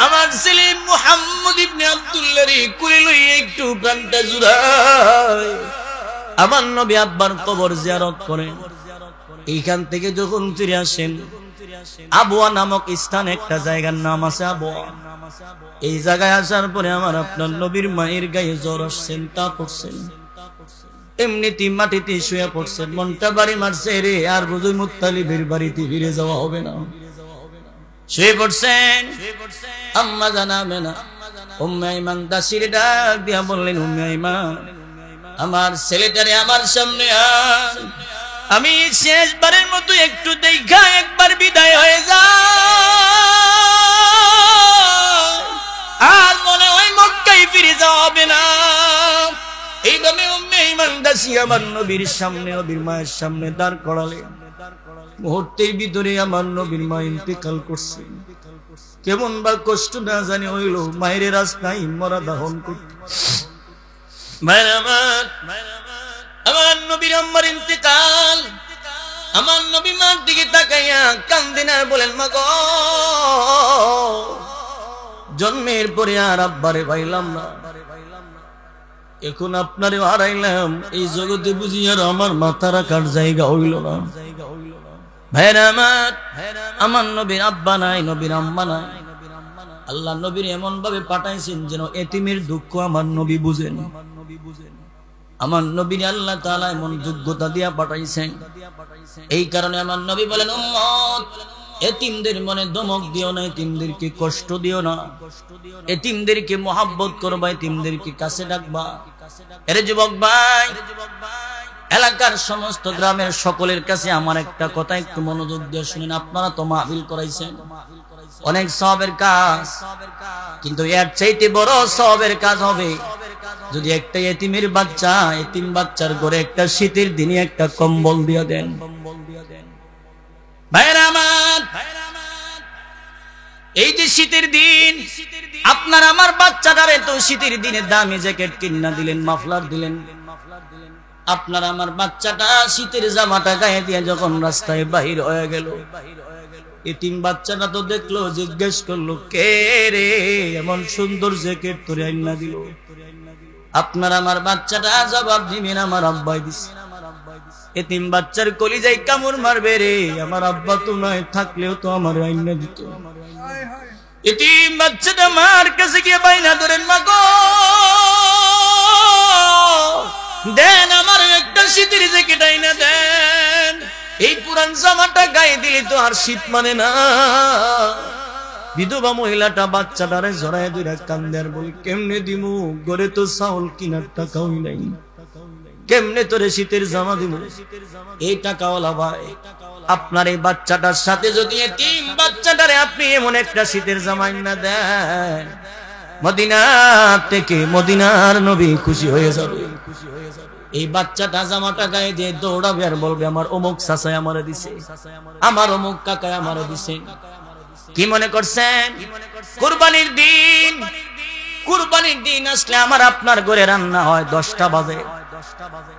আমার ছেলে মুহাম্মদ ইবনে আব্দুল্লাহর কুলে লইয়া একটু প্রাণটা জুড়ায়। আমার নবী আব্বার কবর জিয়ারত করেন। এইখান থেকে যখন ফিরে আসেন, আবওয়া নামক স্থান, একটা জায়গার নাম আছে আবওয়া। এই জায়গায় আসার পরে আমার আপনার নবীর মায়ের গায়ে জ্বর আসছেন, তা পড়ছেন, এমনিতে মাটিতে শুয়ে পড়ছেন, মনটা বাড়ি মারছে রে, আর বুঝি মুত্তালিবের বাড়িতে ফিরে যাওয়া হবে না। শুয়ে পড়ছেন। আম্মা জান আমেনা উম্মে আইমান দাসীর ডাক দিয়া বললেন, উম্মে আইমান, আমার ছেলেটারে আমার সামনে আন, আমি শেষবারের মতো একটু দেখা একবার বিদায় হয়ে যায়, আর মনে হয় মক্কায় ফিরে যাওয়া হবে না। এইভাবে উম্মে আইমান দাসী আমার নবীর সামনে, নবীর মায়ের সামনে দাঁড় করালেন। মুহূর্তের ভিতরে আমার নবীর মা ইন্তেকাল করছে। কেমন বা কষ্ট না জানি হইল মায়ের রাস্তায় মরা দাহন করতে। আমার নবীর আম্মার ইন্তেকাল, আমার নবী মার দিকে তাকাইয়া কান্দেন আর বলেন, মা গো, জন্মের পরে আর আব্বারে পাইলাম না, এখন আপনারে হারাইলাম, এই জগতে বুঝি আর আমার মাথা রাখার জায়গা হইল না। ভাইরা আমার নবীর আব্বা নাই, নবীর আম্মা নাই। আল্লাহ নবীর এমন ভাবে পাঠাইছেন যেন এতিমের দুঃখ আমার নবী বুঝেন। আমার নবীর আল্লাহ তাআলা এমন যোগ্যতা দিয়া পাঠাইছেন। এই কারণে আমার নবী বলেন, উম্মত, এতিমদের মনে ধমক দিও না, এতিমদেরকে কষ্ট দিও না, এতিমদেরকে মহব্বত করবা, এতিমদেরকে কাছে ডাকবা। এরে যুবক ভাই, এলাকার সমস্ত গ্রামের সকলের কাছে আমার একটা কথা একটু মনোযোগ দিয়ে শুনেন। আপনারা তো মাহফিল করাইছেন, অনেক সওয়াবের কাজ, কিন্তু এর চাইতে বড় সওয়াবের কাজ হবে যদি একটা এতিমের বাচ্চা, এতিম বাচ্চার ঘরে একটা শীতের দিনে একটা কম্বল দিয়ে দেন। ভাইরা আমার, এই যে শীতের দিন, আপনার আমার বাচ্চাটারে তো শীতের দিনে দামি জ্যাকেট কিনা দিলেন, মাফলার দিলেন। আপনার আমার বাচ্চাটা শীতের জামাটা গায়ে দিয়ে যখন রাস্তায় বাহির হয়ে গেল, এতিম বাচ্চাটা তো দেখলো, জিজ্ঞেস করলো, কে রে এমন সুন্দর জ্যাকেট তোরে আইনা দিল? আপনার আমার বাচ্চাটা জবাব দিবেন, আমার আব্বাই দিছে। এতিম বাচ্চার কলিজায় কামড় মারবে রে, আমার আব্বা তো নয়, থাকলেও তো আমার আইনা দিত। এতিম বাচ্চাটা মার কাছে গিয়ে বাইনা ধরেন, মা গো, দেন আমার একটা শীতের জ্যাকেট আইনা দেন, এই পুরান জামাটা গায়ে দিলে তো আর শীত মানে না। বিধবা মহিলাটা বাচ্চাটারে জড়ায় ধরে কান্দে আর বলে, কেমনে দিমু, ঘরে তো চাউল কিনার টাকাও নাই, কেমনে তোরে শীতের জামা দিব? এই টাকাওয়ালা ভাই, আপনার এই বাচ্চাটার সাথে যদি এতিম বাচ্চাটারে আপনি এমন একটা শীতের জামা না দেন, মদিনা থেকে মদিনার নবী খুশি হয়ে যাবে। এই বাচ্চাটা জামাটা গায়ে দিয়ে দৌড়াবে আর বলবে, আমার অমুক চাচাই আমারে দিছে, আমার অমুক কাকাই আমারে দিছে। কি মনে করছেন? কুরবানির দিন, কুরবানির দিন আসলে আমার আপনার ঘরে রান্না হয় 10টা বাজে,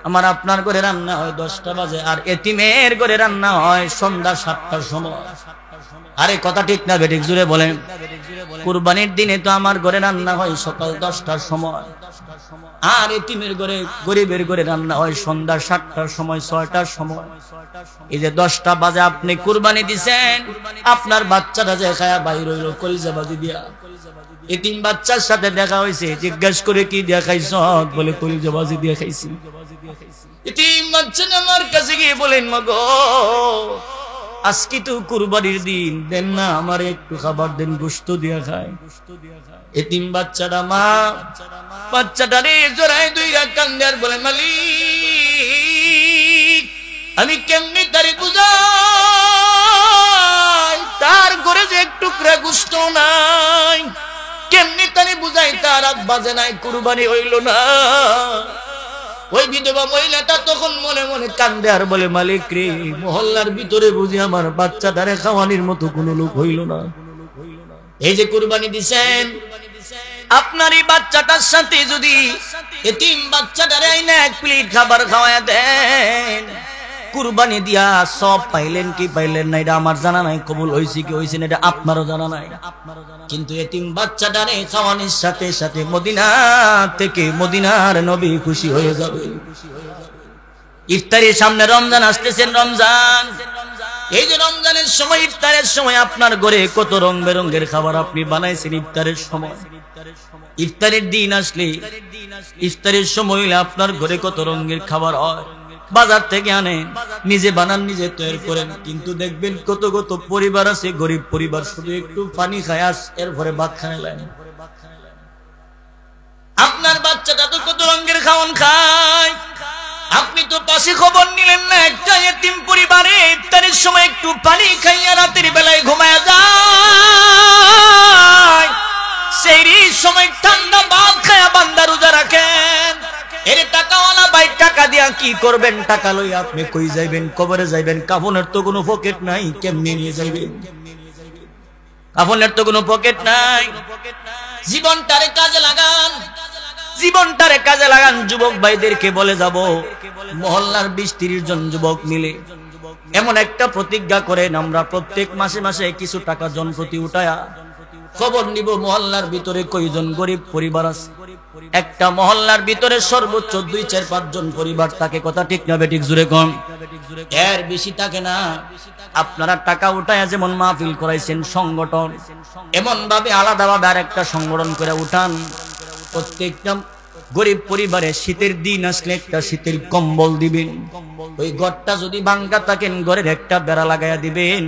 আমার আপনার ঘরে রান্না হয় 10টা বাজে, আর এতিমের ঘরে রান্না হয় সন্ধ্যা 7টার সময়। আরে কথা ঠিক না বেঠিক জুড়ে বলেন? কুরবানির দিনে তো আমার ঘরে রান্না হয় সকাল 10টার সময়। আর এতিমের ঘরে গরিবের ঘরে রান্না হয় সন্ধ্যা 7টার সময় 6টার সময়। এই যে 10টা বাজে আপনি কুরবানি দিছেন, আপনার বাচ্চাটা যে খায়া বাইর হইল কলিজা বাজি দিয়া। এতিম বাচ্চার সাথে দেখা হয়েছে, জিজ্ঞেস করে কি দিয়া খাইছ? বলে কলিজা বাজি দিয়া খাইছি। এতিম বাচ্চা আমার কাছে গিয়ে বলেন, মাগো আজকে তো কুরবানির দিন, দেন না আমার একটু খাবার দেন, গোশত দিয়া খায়। এতিম বাচ্চাটা মা বাচ্চাটারে জড়ায় দুইরা কান্দে আর বলে, মালিক আমি কেমনি তারে বুঝাই তার ঘরে যে এক টুকরা গোশত নাই, কেমনি তারে বুঝাই তার আব্বা যে নাই, কুরবানি হইল না। ওই বিধবা মহিলাটা তখন মনে মনে কান্দে আর বলে, মালিক রে মহল্লার ভিতরে বুঝি আমার বাচ্চাটারে খাওয়ানির মতো কোনো লোক হইল না। এই যে কুরবানি দিছেন, আপনার এই বাচ্চাটার সাথে যদি এতিম বাচ্চাটারে আইনা এক প্লেট খাবার খাওয়ায়া দেন, কুরবানি দিয়া সব পাইলেন কি পাইলেন না এটা আমার জানা নাই, কবুল হইছে কি হইছে না এটা আপনারও জানা নাই। কিন্তু এতিম বাচ্চাটারে খাওয়ানোর সাথে সাথে মদিনা থেকে মদিনার নবী খুশি হয়ে যাবে। ইফতারের সামনে রমজান আসতেছেন, রমজান এই যে রমজানের সময় ইফতারের সময় আপনার ঘরে কত রং বেরঙের খাবার আপনি বানাইছেন। ইফতারের সময়, ইফতারের দিন আসলে ইফতারের সময় হইলে আপনার ঘরে কত রঙের খাবার হয়, বাজার থেকে আনেন, নিজে বানান, নিজে তৈরি করেন। কিন্তু দেখবেন কত কত পরিবার আছে, গরিব পরিবার, শুধু একটু পানি খায় এরপরে ভাত খায়। আপনার বাচ্চাটা তো কত রঙের খাওয়ান খায়, আপনি তো পাশে খবর নিলেন না। একটা এতিম পরিবারে ইফতারের সময় একটু পানি খাইয়া রাতের বেলায় ঘুমায়া যায়, সেই সময় ঠান্ডা ভাত খায়া বান্দা রোজা রাখেন। এর টাকাওয়ালা ভাই টাকা দিয়া কি করবেন? টাকা লইয়া আপনি কই যাইবেন? কবরে যাইবেন। কাফনের তো কোনো পকেট নাই, কেমনে নিয়ে যাইবেন? কাফনের তো কোনো পকেট নাই। জীবনটারে কাজে লাগান, জীবনটারে কাজে লাগান। যুবক ভাইদেরকে বলে যাব, মহল্লার 20-30 জন যুবক মিলে এমন একটা প্রতিজ্ঞা করেন, আমরা প্রত্যেক মাসে মাসে কিছু টাকা জনপ্রতি উঠায়া খবর নিব মহল্লার ভিতরে কয়জন গরিব পরিবার আছে। একটা মহল্লার ভিতরে সর্বোচ্চ 2-4-5 জন পরিবার থাকে, কথা ঠিক না বেঠিক? জুড়ে কম, এর বেশি থাকে না। আপনারা টাকা উঠায় যেমন মাহফিল করাইছেন সংগঠন, এমন ভাবে আলাদাভাবে আর একটা সংগঠন করে উঠান। প্রত্যেকটা গরিব পরিবারে শীতের দিন আসলে একটা শীতের কম্বল দিবেন। ওই ঘরটা যদি ভাঙ্গা থাকেন ঘরের একটা বেড়া লাগাইয়া দিবেন।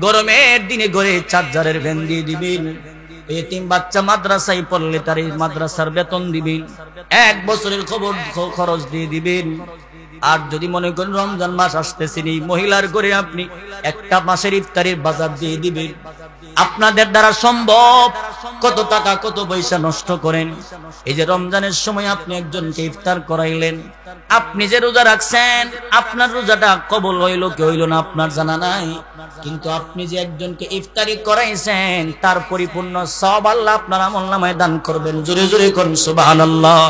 গরমের দিনে ঘরে চার্জারের ফ্যান দিয়ে দিবেন। এতিম বাচ্চা মাদ্রাসায় পড়লে তার মাদ্রাসার বেতন দিবেন, 1 বছরের খরচ দিয়ে দিবেন। আর যদি মনে করেন রমজান মাস আসতেছে, এই মহিলার ঘরে আপনি একটা মাসের ইফতারের বাজার দিয়ে দিবেন। আপনাদের দ্বারা সম্ভব। কত টাকা কত পয়সা নষ্ট করেন। এই যে রমজানের সময় আপনি একজনকে ইফতার করাইলেন, আপনি যে রোজা রাখছেন, আপনার রোজাটা কবুল হইল কি হইল না আপনার জানা নাই। কিন্তু আপনি যে একজনকে ইফতারি করাইছেন তার পরিপূর্ণ সওয়াব আল্লাহ আপনার আমলনামায় দান করবেন। জোরে জোরে করুন সুবহানাল্লাহ।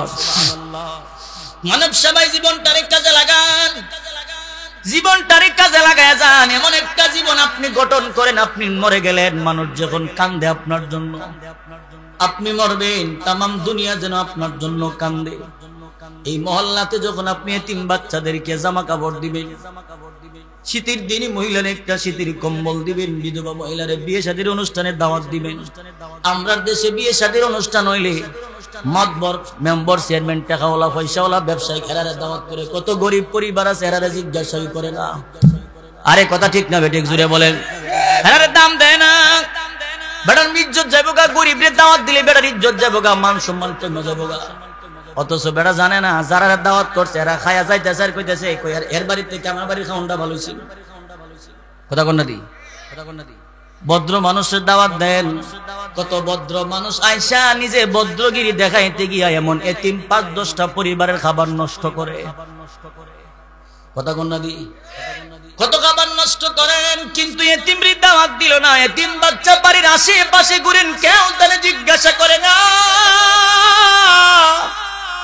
মানব সবাই জীবনটারে কাজে লাগান, জীবনটারে কাজে লাগায় যান। এমন একটা জীবন আপনি গঠন করেন, আপনি মরে গেলেন, মানুষ যখন কান্দে আপনার জন্য, আপনি মরবেন, তামাম দুনিয়া যেন আপনার জন্য কান্দে। এই মহল্লাতে যখন আপনি এতিম বাচ্চাদেরকে জামা কাপড় দিবেন, শীতের দিনে মহিলার একটা শীতের কম্বল দিবেন, বিধবা মহিলারে বিয়ে শাদীর অনুষ্ঠানের দাওয়াত দিবেন। আমরা দেশে বিয়ে শাদীর অনুষ্ঠান হইলে মাতবর, মেম্বার, চেয়ারম্যান, টাকাওয়ালা, পয়সাওয়ালা, ব্যবসায়ী এরারে দাওয়াত করে। কত গরিব পরিবার আছে এরারে জিজ্ঞাসাই করে না। আরে কথা ঠিক না বেঠিক? জুড়ে বলেন। এরারে দাম দেয় না। বেটার ইজ্জত যাইব গা, গরিবরে দাওয়াত দিলে বেটার ইজ্জত যাইব গা, মান সম্মান কমে যাইব গা। অথচ বেটা জানে না যারা দাওয়াত করছে এরা খায়া যাইতেছে আর কইতেছে এর বাড়ির থেকে আমার বাড়ির খাওয়ানটা ভালো ছিল। কথা কন্যা দি, কথা কন্যা দি। ভদ্র মানুষের দাওয়াত দেন। কত ভদ্র মানুষ আয়সা নিজে ভদ্রগিরি দেখাইতে গিয়া এমন এতিম 5-10টা পরিবারের খাবার নষ্ট করে। কথা কন্যা দি, কত খাবার নষ্ট করেন। কিন্তু এতিমরি দাওয়াত দিল না। এতিম বাচ্চা বাড়ির আশেপাশে ঘুরেন, কেউ তাহলে জিজ্ঞাসা করে না,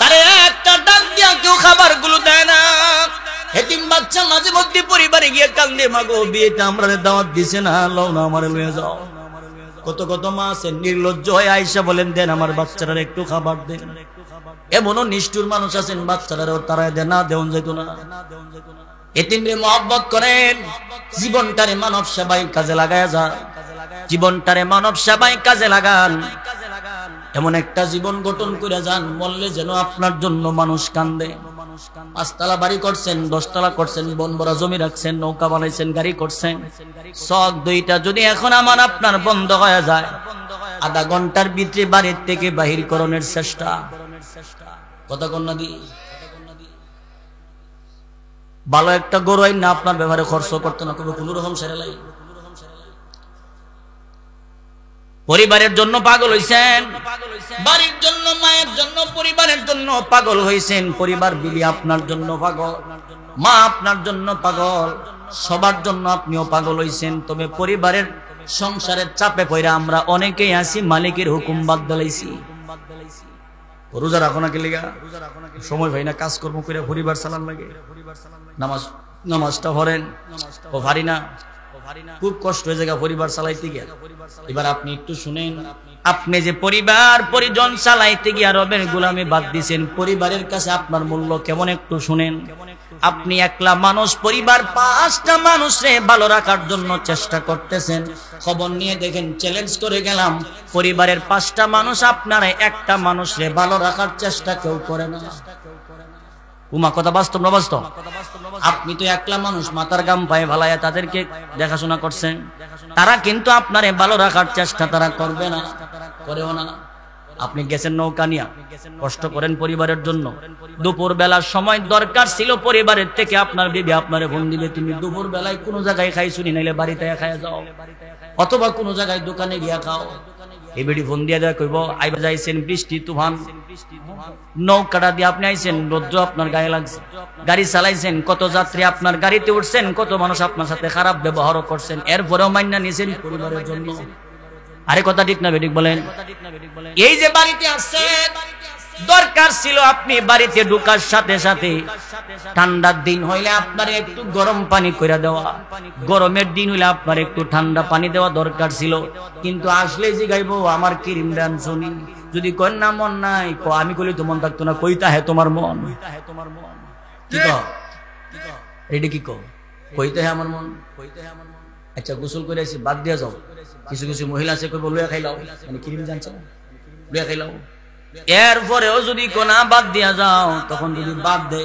তারে একটা ডাক দিয়া কেউ খাবার গুলো দেয় না। এতিম বাচ্চা মাঝে মধ্যে পরিবারে গিয়ে কান্দে, মাগো বিয়েটা আমরা দাওয়াত দিছে না, লও না আমারে লয়ে যাও। কত কত মা আছে নির্লজ্জ হয়ে আয়েশা বলেন, দেন আমার বাচ্চাটার একটু খাবার দেন। এমনও নিষ্ঠুর মানুষ আছেন বাচ্চারাও তারা না দেওয়া যেত না। এতিমরে মহব্বত করেন, জীবনটারে মানব সেবায় কাজে লাগায় যান, জীবনটারে মানব সেবায় কাজে লাগান। এমন একটা জীবন গঠন করে যান বললে যেন আপনার জন্য মানুষ কান্দে। 5 তলা বাড়ি করছেন, 10 তলা করছেন, বন ভরা জমি রাখছেন, নৌকা বানাইছেন, গাড়ি করছেন, শখ 2টা যদি এখন আমার আপনার বন্ধ হয়ে যায়, আধা ঘন্টার ভিতরে বাড়ির থেকে বাহির করণের চেষ্টা। কথা কন্যা দি ভালো একটা গরু না আপনার ব্যবহারে খরচ করতে না করবে কোন রকম সেরেলাই। পরিবারের জন্য পাগল হইছেন, বাড়ির জন্য, মায়ের জন্য, পরিবারের জন্য পাগল হইছেন। পরিবার বিবি আপনার জন্য পাগল, মা আপনার জন্য পাগল, সবার জন্য আপনিও পাগল হইছেন। তবে পরিবারের সংসারের চাপে পড়ে আমরা অনেকেই আছি মালিকের হুকুম বাদ দিলাইছি। রোজা রাখো না, কে লিগা সময় ভাই না, কাজকর্ম করে পরিবার চালান লাগে। নামাজটা পড়েন, ও ভারী না, খুব কষ্ট হয়ে যায় পরিবার চালাইতে গিয়া। এবার আপনি একটু শুনেন, আপনি যে পরিবার পরিজন চালাইতে গিয়া রবের গোলামি বাদ দিছেন, পরিবারের কাছে আপনার মূল্য কেমন একটু শুনেন। আপনি একলা মানুষ, পরিবার 5টা মানুষরে ভালো রাখার জন্য চেষ্টা করতেছেন। খবর নিয়ে দেখেন, চ্যালেঞ্জ করে গেলাম, পরিবারের 5টা মানুষ আপনারা একটা মানুষরে ভালো রাখার চেষ্টা কেউ করে না। উমা কথা বাস্তব না বাস্তব? আপনি তো একলা মানুষ, মাথার গাম পায়ে ভালাইয়া তাদেরকে দেখাশোনা করছেন, তারা কিন্তু আপনারে ভালো রাখার চেষ্টা তারা করবে না, করেও না। আপনি গেছেন নৌকা নিয়া, কষ্ট করেন পরিবারের জন্য। দুপুর বেলার সময় দরকার ছিল পরিবারের থেকে আপনার বিবি আপনারে ফোন দিবে, তুমি দুপুর বেলায় কোনো জায়গায় খাইছো নি, নাইলে বাড়িতে খাইয়া যাও, অথবা কোনো জায়গায় দোকানে গিয়া খাও। এই বেডি ফোন দিয়ে দেয়া কইব আইবা যাইছেন, বৃষ্টি তুফান, নৌকাটা দিয়ে আপনি আইছেন, রৌদ্র আপনার গায়ে লাগছে, গাড়ি চালাইছেন, কত যাত্রী আপনার গাড়িতে উঠছেন, কত মানুষ আপনার সাথে খারাপ ব্যবহারও করছেন, এরপরেও মাইনা নিয়েছেন পরিবারের জন্য। আরে কথা ঠিক না বেঠিক বলেন? এই যে বাড়িতে আসছেন, দরকার ছিল আপনি বাড়িতে ঢোকার সাথে সাথে ঠান্ডার দিন হইলে আপনার একটু গরম পানি করে দেওয়া, গরমের দিন হইলে আপনার একটু ঠান্ডা পানি দেওয়া দরকার ছিল। কিন্তু আসলে যে গাইব আমার ক্রিম ডান শুনি, যদি কন না মন নাই, আমি কইলে তো মন থাকতো না, কইতা হে তোমার মন, কি কও রেডি, কি কও কইতে হে আমার মন, কইতে হে আমার মন। আচ্ছা গোসল করে আসি, বাদ দিয়া যাও। কিছু কিছু মহিলা আছে কইব লইয়া খাইলাও, মানে ক্রিম জানছো লইয়া খাইলাও। এরপরেও যদি কোনা বাদ দিয়া যাও, তখন যদি বাদ দে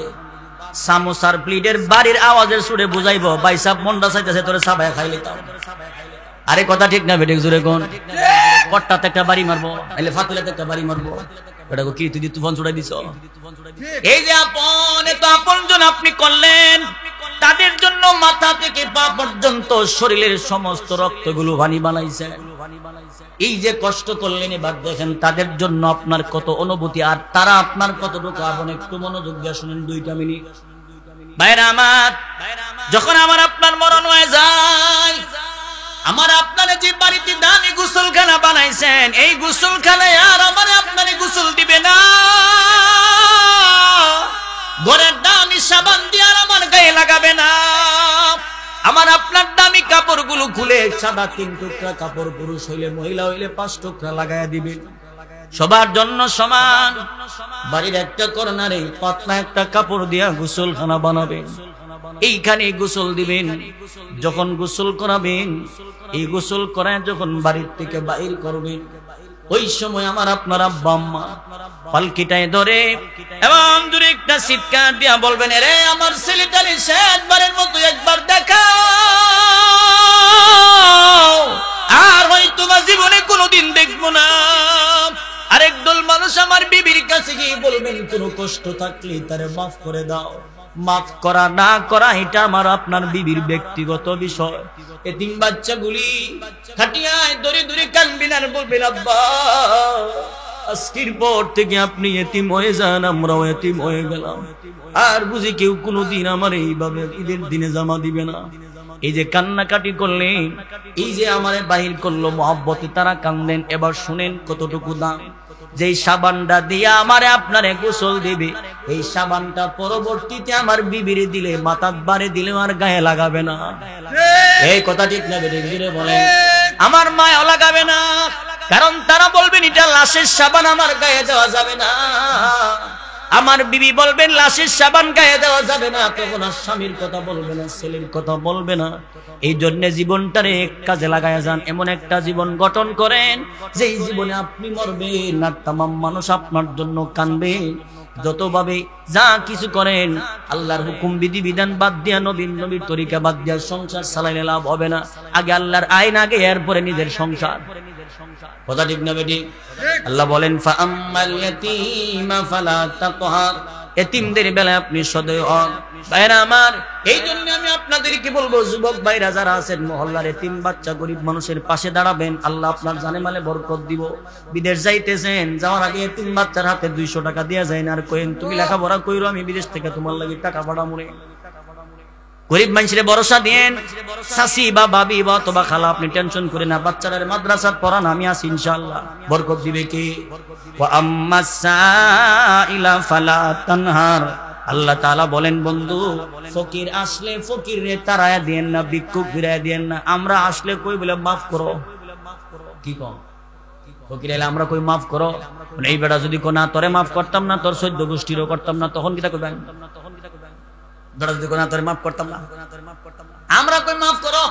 সামোসার প্লেটের বাড়ির আওয়াজের সুরে বুঝাইব ভাই সাহেব মনটা চাইতেছে তোরে সাবাই খাইলে তাও। আরে কথা ঠিক না বেঠিক জোরে কোন? পট্টাতে একটা বাড়ি মারবো, নাইলে ফাতিলাতে একটা বাড়ি মারবো। এটা কি তুই তুফান ছুড়াই দিছ? এই যে আপন, এত আপনজন আপনি করলেন, তাদের জন্য মাথা থেকে পা পর্যন্ত শরীরের সমস্ত রক্তগুলো পানি বানাইছেন। এই যে কষ্ট করলেন, এবার দেখেন তাদের জন্য আপনার কত অনুভূতি, আর তারা আপনার কতটুকু আপন। একটু মনোযোগ দিয়ে শুনেন 2টা মিনিট। ভাইরা আমার, যখন আমার আপনার মরণ হয়ে যায়, আমার আপনারা যে বাড়িতে দামি গোসলখানা বানাইছেন, এই গোসলখানায় আর আমার আপনারে গোসল দিবে না। ঘরের দামি সাবান দিয়ে আর আমার গায়ে লাগাবে না। আমার আপনার দামি কাপড়গুলো খুলে সাদা 3 টুকরা কাপড়, পুরুষ হইলে মহিলা হইলে 5 টুকরা লাগাইয়া দিবেন। সবার জন্য সমান। বাড়ির একটা কর্নারে পাতলা একটা কাপড় দিয়া গোসলখানা বানাবেন, এইখানে গোসল দিবেন। যখন গোসল করাবেন, এই গোসল করায় যখন বাড়ির থেকে বাইর করবেন, ওই সময় আমার আপনার আব্বা আম্মা পালকিটায় ধরে এবং দূরে একটা চিৎকার দিয়া বলবেন, রে আমার ছেলেটারে শেষবারের মতো একবার দেখা, আর হয়তো বা জীবনে কোনোদিন দেখবো না। আরেক দল মানুষ আমার বিবির কাছে গিয়ে বলবেন, কোনো কষ্ট থাকলে তারে মাফ করে দাও। মাফ করা না করা এটা আমার আপনার বিবির ব্যক্তিগত বিষয়। এতিম বাচ্চাগুলি খাটিয়ায় দরে দরে কানবেন আর বলবেন, আব্বা আজকের পর থেকে আপনি এতিম হয়ে যান, আমরাও এতিম হয়ে গেলাম। আর বুঝি কেউ কোনোদিন আমার এইভাবে ঈদের দিনে জামা দিবে না। এই যে কান্নাকাটি করলেন, এই যে আমারে বাহির করলো মহব্বতে তারা কান্দেন। এবার শুনেন কতটুকু দাম। যেই সাবানটা দিয়ে আমারে আপনারে গোসল দিবে, এই সাবানটা পরবর্তীতে আমার বিবির দিলে, মাথার বারে দিলেও আর গায়ে লাগাবে না। এই কথা ঠিক না বেঠিক জুড়ে বলেন? আমার মায়ও লাগাবে না, কারণ তারা বলবেন এটা লাশের সাবান, আমার গায়ে দেওয়া যাবে না। আমার বিবি বলবেন লাশের সাবান গায়ে দেওয়া যাবে না, তখন আর স্বামীর কথা বলবে না, ছেলের কথা বলবে না। এই জন্য জীবনটারে এক কাজে লাগায়া যান, এমন একটা জীবন গঠন করেন যেই জীবনে আপনি মরবেন আর তামাম মানুষ আপনার জন্য কানবে। যতভাবে যা কিছু করেন আল্লাহর হুকুম বিধি বিধান বাদ দিয়া, নবীর তরিকা বাদ দিয়া সংসার চালাইলে লাভ হবে না। আগে আল্লাহর আইন, আগে এরপরে নিজের সংসার। কথা ঠিক না বেটি? আল্লাহ বলেন ফাআম্মাল ইয়াতীমা ফালা তাকহার, এতিমদের বেলায় আপনি সদয় হন। ভাইরা আমার, এই জন্য আমি আপনাদেরকে বলবো, যুবক ভাইরা যারা আছেন মহল্লার এতিম বাচ্চা গরিব মানুষের পাশে দাঁড়াবেন, আল্লাহ আপনার জানে মালে বরকত দিব। বিদেশ যাইতেছেন, যাওয়ার আগে এতিম বাচ্চার হাতে 200 টাকা দিয়া যায় না, আর কইেন তুমি লেখাপড়া কইরো, আমি বিদেশ থেকে তোমার লাগি টাকা পাঠামুরে। গরিব মানুষের ভরসা দিয়েন, চাচি বা ভাবি বা অথবা খালা, আপনি টেনশন করেন না, বাচ্চাদের মাদ্রাসাত পড়ান, আমি আছি ইনশাআল্লাহ। বরকত দিবে কে? ওয়া আম্মাস সাইলা ফালা তানহার, আল্লাহ তাআলা বলেন বন্ধু, ফকির আসলে ফকির রে তারায়া দেন না, ভিক্ষুক ফিরায়া দেন না। আমরা আসলে কই বলে মাফ করো, কি কম ফকির এলে আমরা কই মাফ করো, এই বেটা যদি কোনা তোরে মাফ করতাম না, তোর 14 গোষ্ঠীরও করতাম না, তখন কিটা করবেন? বেটা যদি কোনা তোরে মাফ করতাম না, আমরা কই মাফ করো।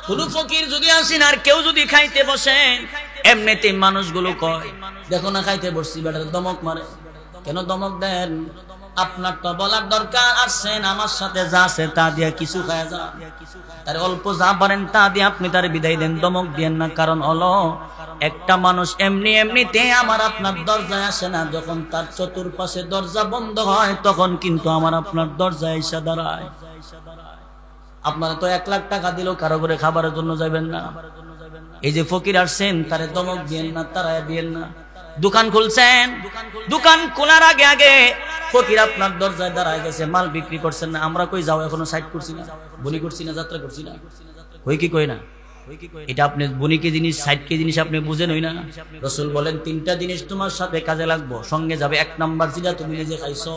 কোন ফকির যদি আসেন আর কেউ যদি খাইতে বসেন, এমনিতে মানুষগুলো কয় দেখো না খাইতে বসছি, বেটা দমক মারে। কেন দমক দেন? আপনার তো বলার দরকার, আসছেন আমার সাথে যা আছে তা দিয়ে কিছু খায় যান, তার অল্প যা পারেন তা দিয়ে আপনি তার বিদায় দেন, দমক দিয়েন না। কারণ হলো একটা মানুষ এমনিতে আমার আপনার দরজায় আসে না, যখন তার চতুর্পাশে দরজা বন্ধ হয় তখন কিন্তু আমার আপনার দরজায় এসে দাঁড়ায়। আপনারা তো 1 লাখ টাকা দিলেও কারো করে খাবারের জন্য যাবেন না। এই যে ফকির আসছেন, তারে দমক দিয়েন না, তারায় দিয়েন না। দোকান খুলছেন, দোকান খোলার আগে আগে ফকির আপনার দরজায় দাঁড়ায় গেছে, মাল বিক্রি করছেন না, আমরা কই যাও এখনো সাইড করছি না, বনি করছি না, যাত্রা করছি না, কই কি কই না? এটা আপনি বনিকে জিনিস, সাইডকে জিনিস আপনি বুঝেন হই না। রাসূল বলেন 3টা জিনিস তোমার সাথে কাজে লাগবো, সঙ্গে যাবে। 1 নাম্বার যেটা তুমি নিজে খাইছো,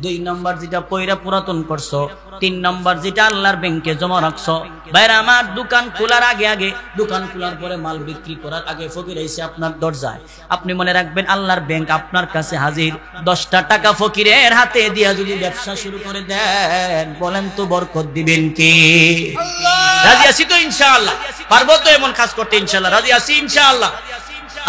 2 নাম্বার যেটা পয়রা পুরাতন করছো, 3 নাম্বার যেটা আল্লাহর ব্যাংকে জমা রাখছো। ভাইরা আমার, দোকান খোলার আগে আগে, দোকান খোলার পরে মাল বিক্রি করার আগে ফকির এসে আপনার দরজায়, আপনি মনে রাখবেন আল্লাহর ব্যাংক আপনার কাছে হাজির। 10টা টাকা ফকিরের হাতে দিয়া যদি ব্যবসা শুরু করে দেন, বলেন তো বরকত দিবেন কি? রাজি আছি তো ইনশাআল্লাহ? পারবো তো এমন কাজ করতে ইনশাআল্লাহ? রাজি আছি ইনশাআল্লাহ?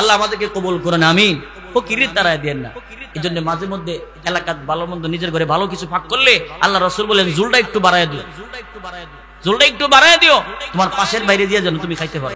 আল্লাহ আমাদেরকে কবুল করেন, আমিন। ফকিরের তারায় দেন না। এই জন্য মাঝে মধ্যে এলাকার ভালো মন্দ নিজের ঘরে ভালো কিছু ভাগ করলে আল্লাহ রাসূল বলেন জুলটা একটু বাড়ায় দিও, জুলটা একটু বাড়ায় দিও, তোমার পাশের বাইরে দিয়ে যেন তুমি খাইতে পারো।